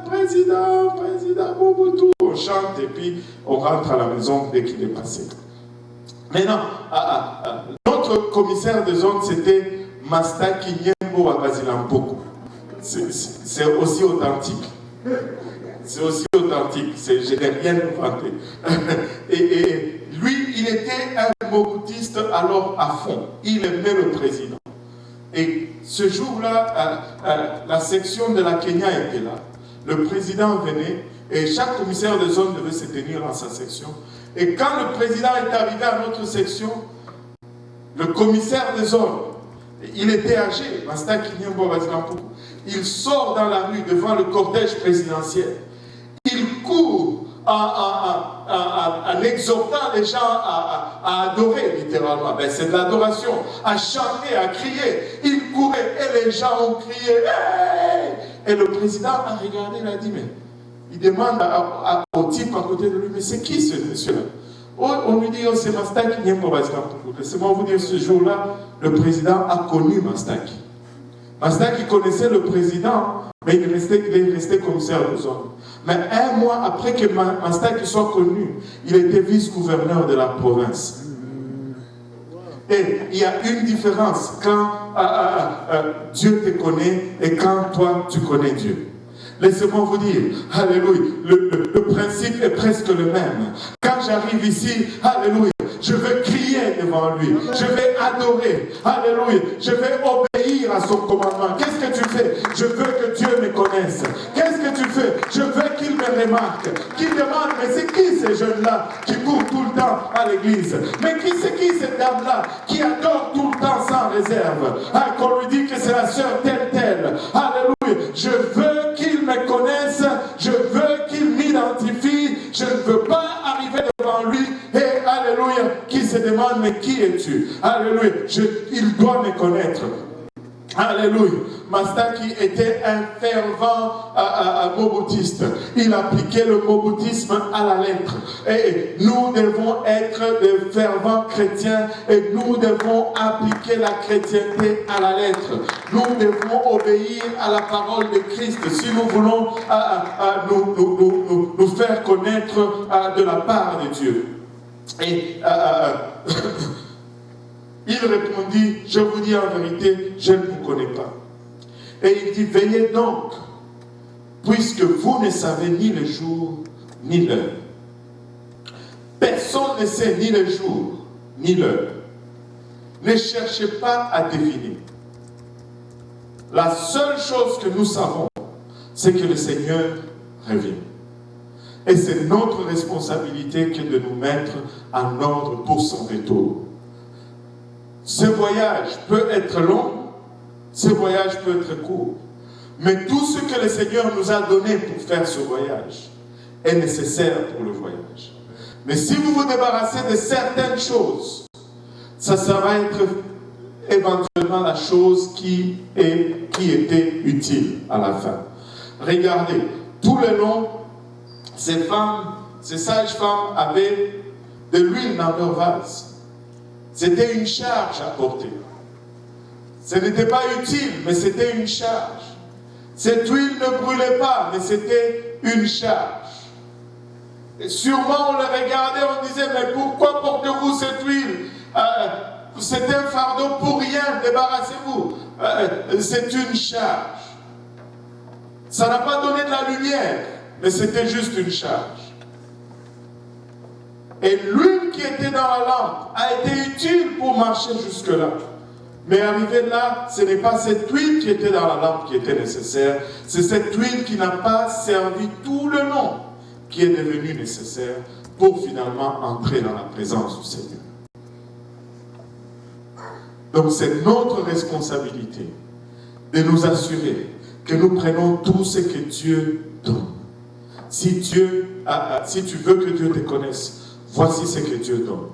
S1: président, Mobutu, on chante et puis on rentre à la maison dès qu'il est passé. Maintenant, notre commissaire de zone, c'était Mastaki Nyembo Abazilampoko. C'est aussi authentique. C'est aussi authentique, je n'ai rien inventé. Et lui, il était un mobutiste alors à fond. Il aimait le président. Et ce jour-là, la section de la Kenya était là. Le président venait et chaque commissaire de zone devait se tenir dans sa section. Et quand le président est arrivé à notre section, le commissaire de zone, il était âgé, il sort dans la rue devant le cortège présidentiel. Il court en exhortant les gens à adorer littéralement. Ben, c'est de l'adoration, à chanter, à crier. Il courait et les gens ont crié. Hey! Et le président a regardé, il a dit, mais il demande au type à côté de lui, mais c'est qui ce monsieur-là? On lui dit, oh, c'est Mastaki Nyembo Bazilampoko. Laissez-moi vous dire, ce jour-là, le président a connu Mastaki. Mastaki connaissait le président, mais il est resté commissaire de zone. Mais un mois après que Mastaki soit connu, il était vice-gouverneur de la province. Et il y a une différence quand Dieu te connaît et quand toi tu connais Dieu. Laissez-moi vous dire, alléluia, le principe est presque le même. Quand j'arrive ici, alléluia, je veux crier devant lui, je vais adorer, alléluia, je vais obéir à son commandement. Qu'est-ce que tu fais? Je veux que Dieu me connaisse. Qu'est-ce que tu fais? Je veux qu'il me remarque, qu'il demande, mais c'est qui ces jeunes-là qui courent tout le temps à l'église? Mais c'est qui cette dame-là qui adore tout le temps sans réserve? Qu'on lui dit que c'est la sœur telle. Alléluia, je veux qu'il me connaisse, je veux qu'il m'identifie, je ne veux pas arriver devant lui et mais qui es-tu? Alléluia. Il doit me connaître. Alléluia. Mastaki était un fervent mobutiste. Il appliquait le mobutisme à la lettre. Et nous devons être des fervents chrétiens et nous devons appliquer la chrétienté à la lettre. Nous devons obéir à la parole de Christ si nous voulons nous faire connaître de la part de Dieu. Et il répondit, je vous dis en vérité, je ne vous connais pas. Et il dit, veillez donc, puisque vous ne savez ni le jour, ni l'heure. Personne ne sait ni le jour, ni l'heure. Ne cherchez pas à deviner. La seule chose que nous savons, c'est que le Seigneur revient. Et c'est notre responsabilité que de nous mettre en ordre pour son retour. Ce voyage peut être long, ce voyage peut être court. Mais tout ce que le Seigneur nous a donné pour faire ce voyage est nécessaire pour le voyage. Mais si vous vous débarrassez de certaines choses, ça va être éventuellement la chose qui était utile à la fin. Regardez, tout le long, ces sages-femmes avaient de l'huile dans leur vase. C'était une charge à porter. Ce n'était pas utile, mais c'était une charge. Cette huile ne brûlait pas, mais c'était une charge. Et sûrement on le regardait, on disait, mais pourquoi portez-vous cette huile? C'est un fardeau pour rien, débarrassez-vous. C'est une charge. Ça n'a pas donné de la lumière, mais c'était juste une charge. Et l'huile qui était dans la lampe a été utile pour marcher jusque-là. Mais arrivé là, ce n'est pas cette huile qui était dans la lampe qui était nécessaire, c'est cette huile qui n'a pas servi tout le long qui est devenue nécessaire pour finalement entrer dans la présence du Seigneur. Donc c'est notre responsabilité de nous assurer que nous prenons tout ce que Dieu donne. Si tu veux que Dieu te connaisse, voici ce que Dieu donne.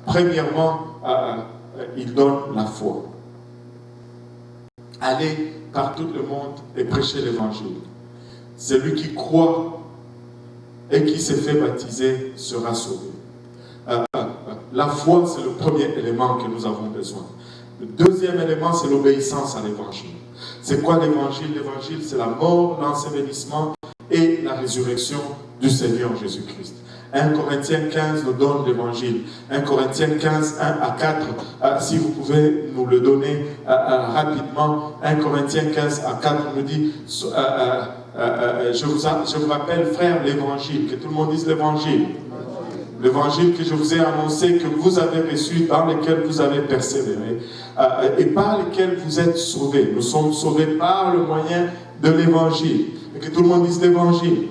S1: Premièrement, il donne la foi. Allez par tout le monde et prêcher l'évangile. Celui qui croit et qui s'est fait baptiser sera sauvé. La foi, c'est le premier élément que nous avons besoin. Le deuxième élément, c'est l'obéissance à l'évangile. C'est quoi l'évangile? L'évangile, c'est la mort, l'ensevelissement et la résurrection du Seigneur Jésus-Christ. 1 Corinthiens 15 nous donne l'évangile. 1 Corinthiens 15, 1 à 4, si vous pouvez nous le donner rapidement. 1 Corinthiens 15 à 4 nous dit, je vous rappelle, frère, l'évangile, que tout le monde dise l'évangile. L'évangile que je vous ai annoncé, que vous avez reçu, dans lequel vous avez persévéré, et par lequel vous êtes sauvés. Nous sommes sauvés par le moyen de l'évangile. Et que tout le monde dise l'évangile.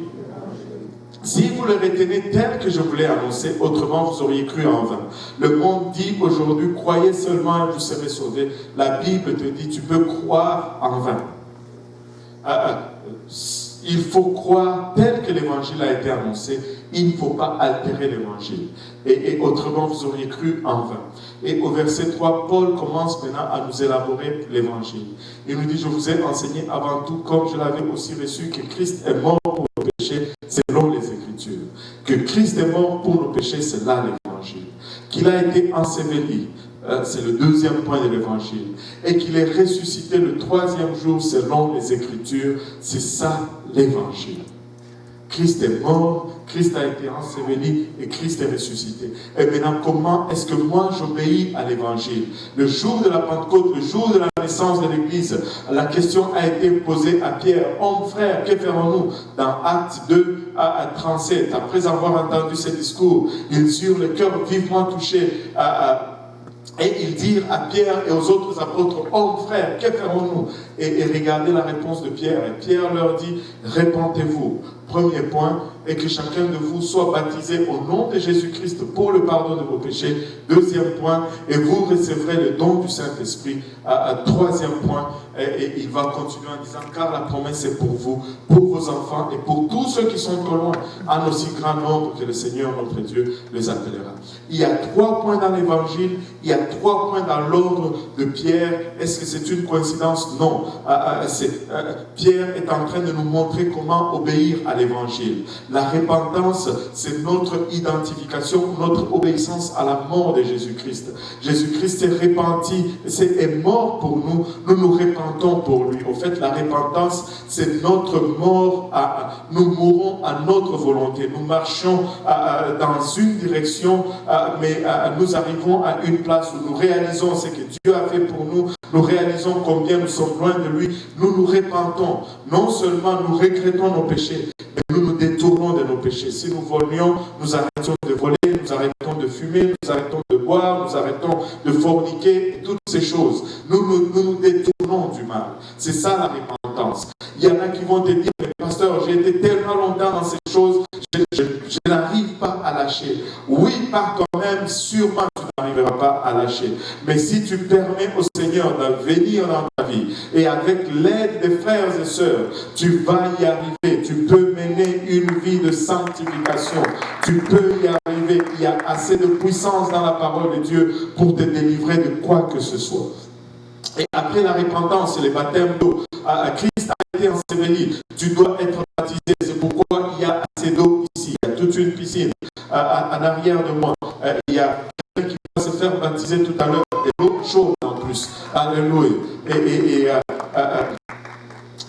S1: Si vous le retenez tel que je vous l'ai annoncé, autrement vous auriez cru en vain. Le monde dit aujourd'hui, croyez seulement et vous serez sauvés. La Bible te dit, tu peux croire en vain. Il faut croire tel que l'évangile a été annoncé. Il ne faut pas altérer l'évangile. Et autrement, vous auriez cru en vain. Et au verset 3, Paul commence maintenant à nous élaborer l'évangile. Il nous dit, je vous ai enseigné avant tout, comme je l'avais aussi reçu, que Christ est mort pour nos péchés selon les Écritures. Que Christ est mort pour nos péchés, c'est là l'évangile. Qu'il a été enseveli, c'est le deuxième point de l'évangile. Et qu'il est ressuscité le troisième jour selon les Écritures, c'est ça l'évangile. Christ est mort, Christ a été enseveli et Christ est ressuscité. Et maintenant, comment est-ce que moi j'obéis à l'évangile? Le jour de la Pentecôte, le jour de la naissance de l'Église, la question a été posée à Pierre. Homme, frère, que ferons-nous? Dans Actes 2 à 37, après avoir entendu ce discours, ils eurent le cœur vivement touché et ils dirent à Pierre et aux autres apôtres, hommes, frères, que ferons-nous? Et regardez la réponse de Pierre. Et Pierre leur dit, répentez-vous. Premier point, et que chacun de vous soit baptisé au nom de Jésus-Christ pour le pardon de vos péchés. Deuxième point, et vous recevrez le don du Saint-Esprit. Troisième point, et il va continuer en disant, car la promesse est pour vous, pour vos enfants et pour tous ceux qui sont au loin, en aussi grand nombre que le Seigneur notre Dieu les appellera. Il y a 3 points dans l'évangile, il y a 3 points dans l'ordre de Pierre. Est-ce que c'est une coïncidence? Non. Pierre est en train de nous montrer comment obéir à l'évangile. La repentance, c'est notre identification, notre obéissance à la mort de Jésus-Christ. Jésus-Christ est repenti, est mort pour nous, nous nous repentons pour lui. Au fait, la repentance, c'est notre mort, nous mourons à notre volonté. Nous marchons dans une direction, mais nous arrivons à une place où nous réalisons ce que Dieu a fait pour nous, nous réalisons combien nous sommes loin de lui, nous nous repentons. Non seulement nous regrettons nos péchés, mais nous nous détournons de nos péchés. Si nous volions, nous arrêtons de voler, nous arrêtons de fumer, nous arrêtons de boire, nous arrêtons de forniquer, toutes ces choses. Nous nous détournons du mal. C'est ça la repentance. Il y en a qui vont te dire, mais pasteur, j'ai été tellement longtemps dans ces choses, je n'arrive pas à lâcher. Oui, par toi-même, sûrement tu n'arriveras pas à lâcher. Mais si tu permets au Seigneur de venir dans ta vie, et avec l'aide des frères et sœurs, tu vas y arriver. Tu peux mener une vie de sanctification. Tu peux y arriver. Il y a assez de puissance dans la parole de Dieu pour te délivrer de quoi que ce soit. Et après la repentance et le baptême d'eau, Christ a été enseveli. Tu dois être baptisé. C'est pourquoi il y a assez d'eau ici. Il y a toute une piscine. En arrière de moi, il y a quelqu'un qui va se faire baptiser tout à l'heure. Et l'eau chaude en plus. Alléluia.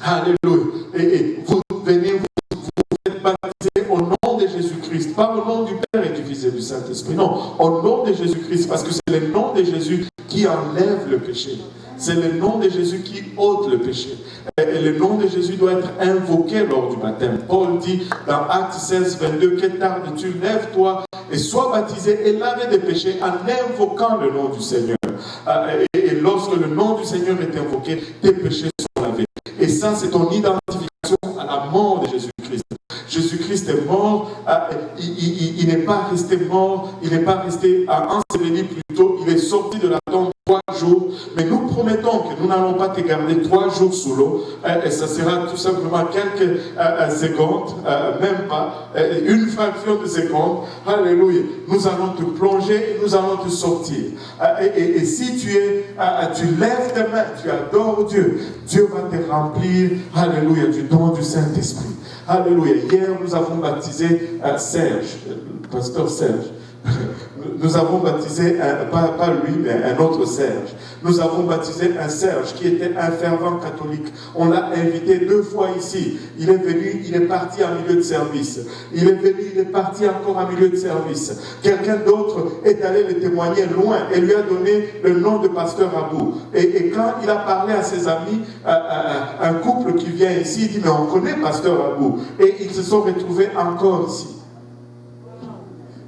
S1: Alléluia. Et vous venez, vous êtes baptisés au nom de Jésus-Christ. Pas au nom du Père et du Fils et du Saint-Esprit. Non, au nom de Jésus-Christ. Parce que c'est le nom de Jésus qui enlève le péché. C'est le nom de Jésus qui ôte le péché. Et le nom de Jésus doit être invoqué lors du baptême. Paul dit dans Actes 16, 22, que tardes-tu, lève-toi et sois baptisé et lavé des péchés en invoquant le nom du Seigneur. Et lorsque le nom du Seigneur est invoqué, tes péchés sont lavés. Et ça, c'est ton identification à la mort de Jésus-Christ. Jésus-Christ est mort, il n'est pas resté mort, il n'est pas resté enseveli plutôt, il est sorti de la tombe 3 jours, mais nous promettons que nous n'allons pas te garder 3 jours sous l'eau, et ça sera tout simplement quelques secondes, même pas, une fraction de seconde, alléluia, nous allons te plonger et nous allons te sortir. Et si tu lèves tes mains, tu adores Dieu, Dieu va te remplir, alléluia, du don du Saint-Esprit. Alléluia. Hier, nous avons baptisé Serge, pasteur Serge. Nous avons baptisé, pas lui, mais un autre Serge. Nous avons baptisé un Serge qui était un fervent catholique. On l'a invité 2 fois ici. Il est venu, il est parti en milieu de service. Il est venu, il est parti encore en milieu de service. Quelqu'un d'autre est allé le témoigner loin et lui a donné le nom de pasteur Abou. Et quand il a parlé à ses amis, un couple qui vient ici, il dit, mais on connaît pasteur Abou. Et ils se sont retrouvés encore ici.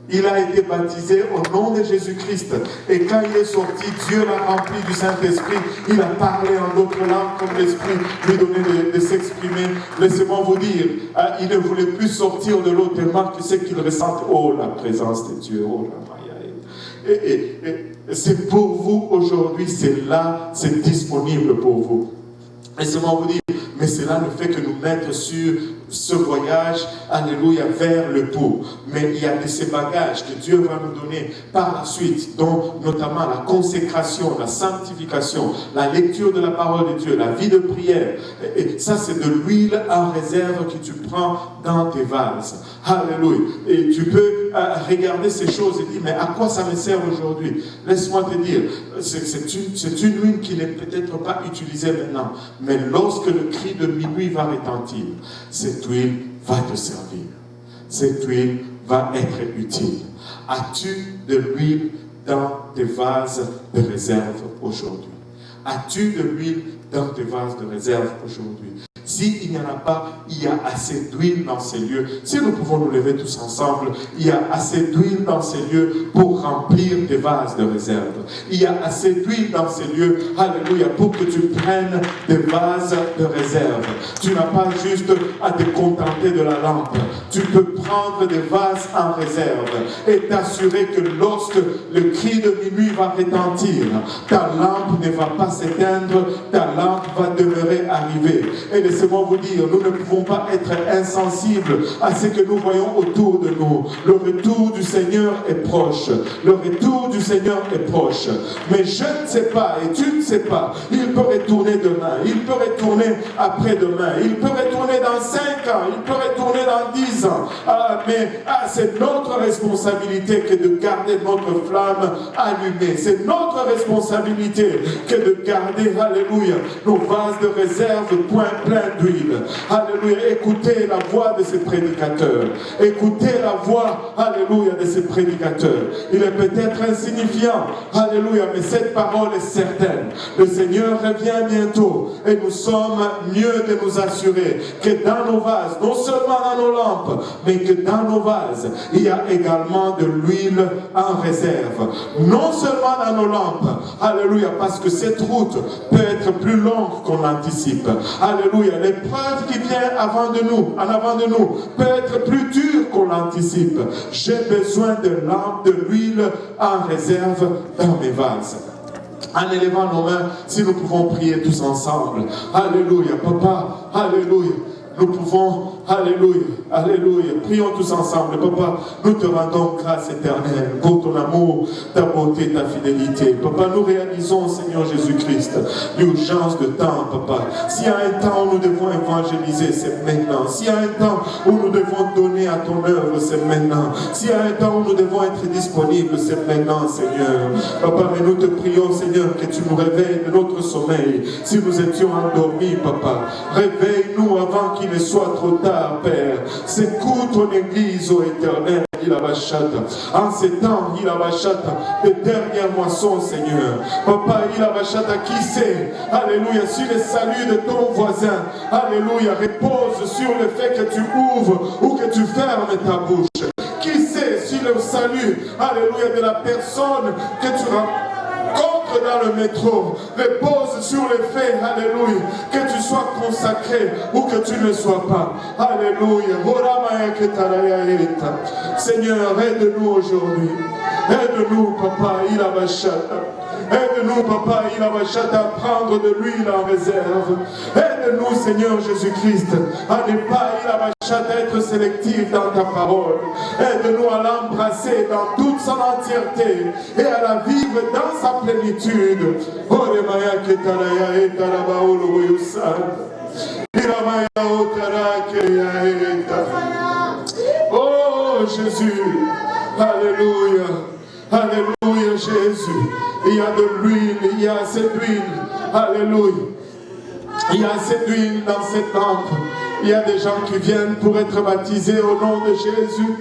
S1: Il a été baptisé au nom de Jésus-Christ. Et quand il est sorti, Dieu l'a rempli du Saint-Esprit. Il a parlé en d'autres langues comme l'Esprit lui donnait de s'exprimer. Laissez-moi vous dire, il ne voulait plus sortir de l'eau tellement que c'est qu'il ressente, oh, la présence de Dieu, oh, la Maya. Et c'est pour vous aujourd'hui, c'est là, c'est disponible pour vous. Laissez-moi vous dire, mais cela ne fait que nous mettre sur ce voyage, alléluia, vers le pot. Mais il y a de ces bagages que Dieu va nous donner par la suite, dont notamment la consécration, la sanctification, la lecture de la parole de Dieu, la vie de prière. Et ça, c'est de l'huile en réserve que tu prends dans tes vases. Alléluia. Et tu peux regarder ces choses et dire, mais à quoi ça me sert aujourd'hui? Laisse-moi te dire, c'est une huile qui n'est peut-être pas utilisée maintenant, mais lorsque le cri de minuit va retentir, cette huile va te servir. Cette huile va être utile. As-tu de l'huile dans tes vases de réserve aujourd'hui? As-tu de l'huile dans tes vases de réserve aujourd'hui? S'il n'y en a pas, il y a assez d'huile dans ces lieux. Si nous pouvons nous lever tous ensemble, il y a assez d'huile dans ces lieux pour remplir des vases de réserve. Il y a assez d'huile dans ces lieux, alléluia, pour que tu prennes des vases de réserve. Tu n'as pas juste à te contenter de la lampe. Tu peux prendre des vases en réserve et t'assurer que lorsque le cri de minuit va retentir, ta lampe ne va pas s'éteindre, ta lampe va demeurer arrivée. Et laissez-moi vous dire, nous ne pouvons pas être insensibles à ce que nous voyons autour de nous. Le retour du Seigneur est proche. Le retour du Seigneur est proche. Mais je ne sais pas, et tu ne sais pas, il peut retourner demain, il peut retourner après-demain, il peut retourner dans 5 ans, il peut retourner dans 10 ans. Mais c'est notre responsabilité que de garder notre flamme allumée. C'est notre responsabilité que de garder, alléluia, nos vases de réserve plein d'huile. Alléluia. Écoutez la voix de ces prédicateurs. Écoutez la voix, alléluia, de ces prédicateurs. Il est peut-être insignifiant, alléluia, mais cette parole est certaine. Le Seigneur revient bientôt et nous sommes mieux de nous assurer que dans nos vases, non seulement dans nos lampes, mais que dans nos vases, il y a également de l'huile en réserve. Non seulement dans nos lampes, alléluia, parce que cette route peut être plus longue qu'on l'anticipe. Alléluia, l'épreuve qui vient en avant de nous, peut être plus dure qu'on l'anticipe. J'ai besoin de lampes, de l'huile en réserve dans mes vases. En élevant nos mains, si nous pouvons prier tous ensemble. Alléluia, Papa, alléluia. Nous pouvons, alléluia, alléluia, prions tous ensemble. Papa, nous te rendons grâce éternelle pour ton amour, ta bonté, ta fidélité. Papa, nous réalisons, Seigneur Jésus-Christ, l'urgence de temps, Papa. S'il y a un temps où nous devons évangéliser, c'est maintenant. S'il y a un temps où nous devons donner à ton œuvre, c'est maintenant. S'il y a un temps où nous devons être disponibles, c'est maintenant, Seigneur. Papa, mais nous te prions, Seigneur, que tu nous réveilles de notre sommeil. Si nous étions endormis, Papa, réveille-nous avant qu'il ne soit trop tard, Père. Secoue ton Église, ô Éternel. En ces temps, il a de dernières moissons, Seigneur. Papa, il a qui sait, alléluia, sur le salut de ton voisin, alléluia, repose sur le fait que tu ouvres ou que tu fermes ta bouche. Qui sait sur le salut, alléluia, de la personne que tu rencontres dans le métro, repose sur le fait, alléluia, que tu sois consacré ou que tu ne sois pas. Alléluia. Seigneur, aide-nous aujourd'hui. Aide-nous, Papa, il a bachata. Aide-nous, Papa, il a bachata à prendre de l'huile en réserve. Aide-nous, Seigneur Jésus-Christ, à ne pas, il a bachata, être sélectif dans ta parole. Aide-nous à l'embrasser dans toute son entièreté et à la vivre dans sa plénitude. Oh Jésus, alléluia, alléluia Jésus, il y a de l'huile, il y a assez d'huile, alléluia, il y a assez d'huile dans cette lampe. Il y a des gens qui viennent pour être baptisés au nom de Jésus.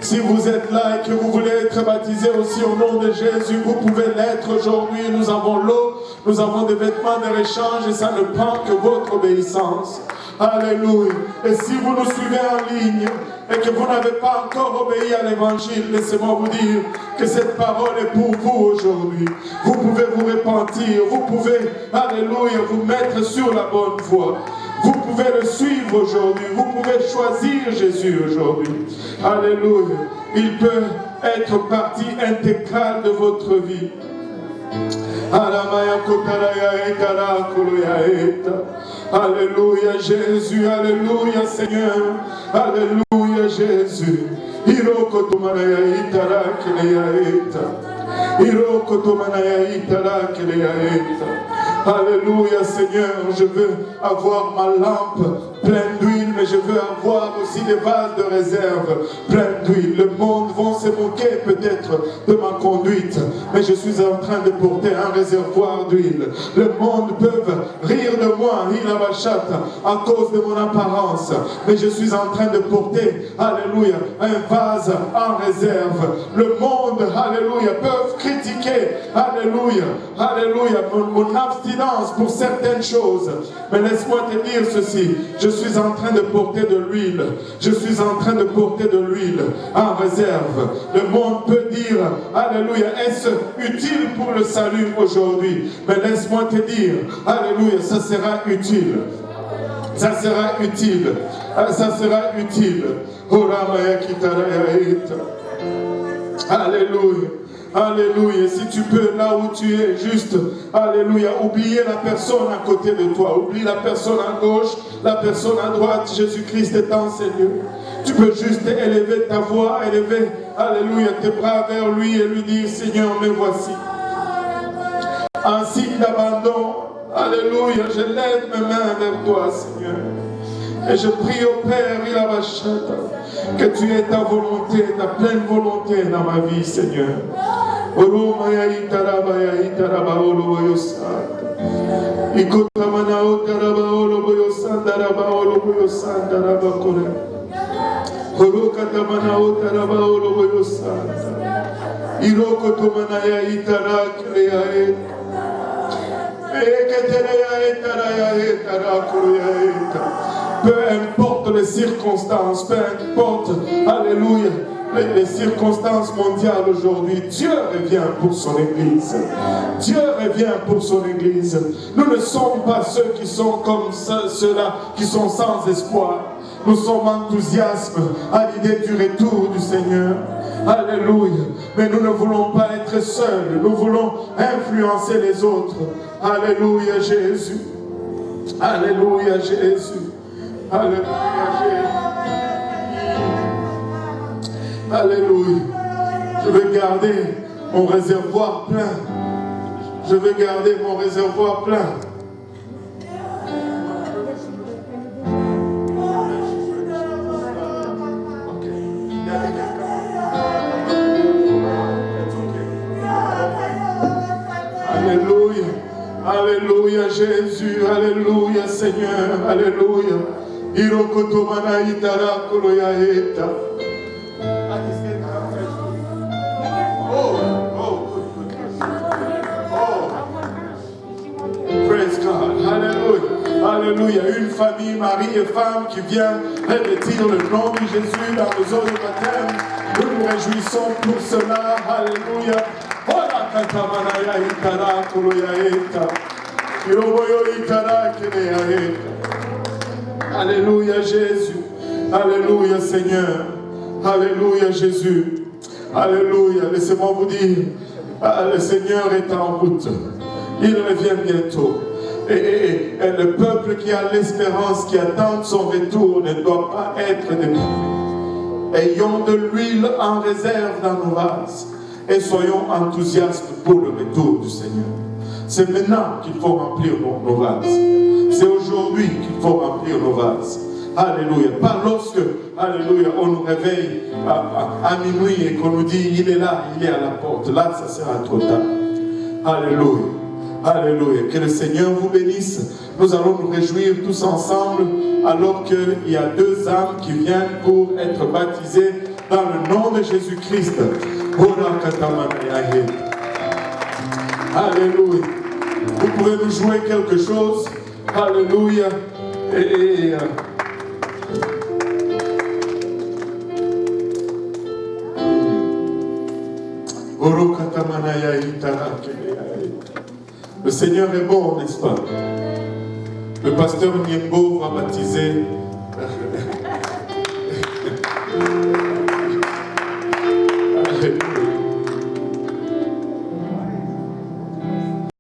S1: Si vous êtes là et que vous voulez être baptisé aussi au nom de Jésus, vous pouvez l'être aujourd'hui. Nous avons l'eau, nous avons des vêtements de réchange et ça ne prend que votre obéissance. Alléluia. Et si vous nous suivez en ligne et que vous n'avez pas encore obéi à l'évangile, laissez-moi vous dire que cette parole est pour vous aujourd'hui. Vous pouvez vous repentir, vous pouvez, alléluia, vous mettre sur la bonne voie. Vous pouvez le suivre aujourd'hui. Vous pouvez choisir Jésus aujourd'hui. Alléluia. Il peut être partie intégrale de votre vie. Alléluia Jésus. Alléluia Seigneur. Alléluia Jésus. Alléluia Seigneur, je veux avoir ma lampe pleine d'huile mais je veux avoir aussi des vases de réserve pleins d'huile. Le monde va se moquer peut-être de ma conduite, mais je suis en train de porter un réservoir d'huile. Le monde peut rire de moi, à cause de mon apparence, mais je suis en train de porter, alléluia, un vase en réserve. Le monde, alléluia, peut critiquer, alléluia, alléluia, mon abstinence pour certaines choses. Mais laisse-moi te dire ceci, je suis en train de porter de l'huile. Je suis en train de porter de l'huile en réserve. Le monde peut dire, alléluia, est-ce utile pour le salut aujourd'hui? Mais laisse-moi te dire, alléluia, ça sera utile. Ça sera utile. Ça sera utile. Alléluia. Alléluia. Si tu peux, là où tu es, juste, alléluia, oublier la personne à côté de toi. Oublie la personne à gauche, la personne à droite. Jésus-Christ est en Seigneur. Tu peux juste élever ta voix, élever, alléluia, tes bras vers lui et lui dire, Seigneur, me voici. En signe d'abandon, alléluia, je lève mes mains vers toi, Seigneur. Et je prie au Père, que tu aies ta volonté, ta pleine volonté dans ma vie, Seigneur. Peu importe les circonstances, peu importe, alléluia, les circonstances mondiales aujourd'hui, Dieu revient pour son Église. Dieu revient pour son Église. Nous ne sommes pas ceux qui sont comme ceux-là, qui sont sans espoir. Nous sommes enthousiastes à l'idée du retour du Seigneur. Alléluia. Mais nous ne voulons pas être seuls. Nous voulons influencer les autres. Alléluia Jésus. Alléluia Jésus. Alléluia Jésus. Alléluia. Je vais garder mon réservoir plein. Je vais garder mon réservoir plein. Alléluia. Alléluia Jésus. Alléluia Seigneur. Alléluia. Irokotomana itara koloyaeta. Praise God. Alléluia. Alléluia. Une famille, mari et femme qui vient revêtir le nom de Jésus dans les eaux de baptême. Nous nous réjouissons pour cela. Alléluia. Ola katamanaya itara koloyaeta. Iroboyo itara keleyaeta. Alléluia Jésus. Alléluia Seigneur. Alléluia Jésus. Alléluia. Laissez-moi vous dire, le Seigneur est en route. Il revient bientôt. Et le peuple qui a l'espérance, qui attend son retour, ne doit pas être déprimé. Ayons de l'huile en réserve dans nos vases et soyons enthousiastes pour le retour du Seigneur. C'est maintenant qu'il faut remplir nos vases. C'est aujourd'hui qu'il faut remplir nos vases. Alléluia. Pas lorsque, alléluia, on nous réveille à minuit et qu'on nous dit, il est là, il est à la porte. Là, ça sera trop tard. Alléluia. Alléluia. Que le Seigneur vous bénisse. Nous allons nous réjouir tous ensemble alors qu'il y a 2 âmes qui viennent pour être baptisées dans le nom de Jésus-Christ. Alléluia. Vous pouvez nous jouer quelque chose. Alléluia. Le Seigneur est bon, n'est-ce pas? Le pasteur Niembo va baptiser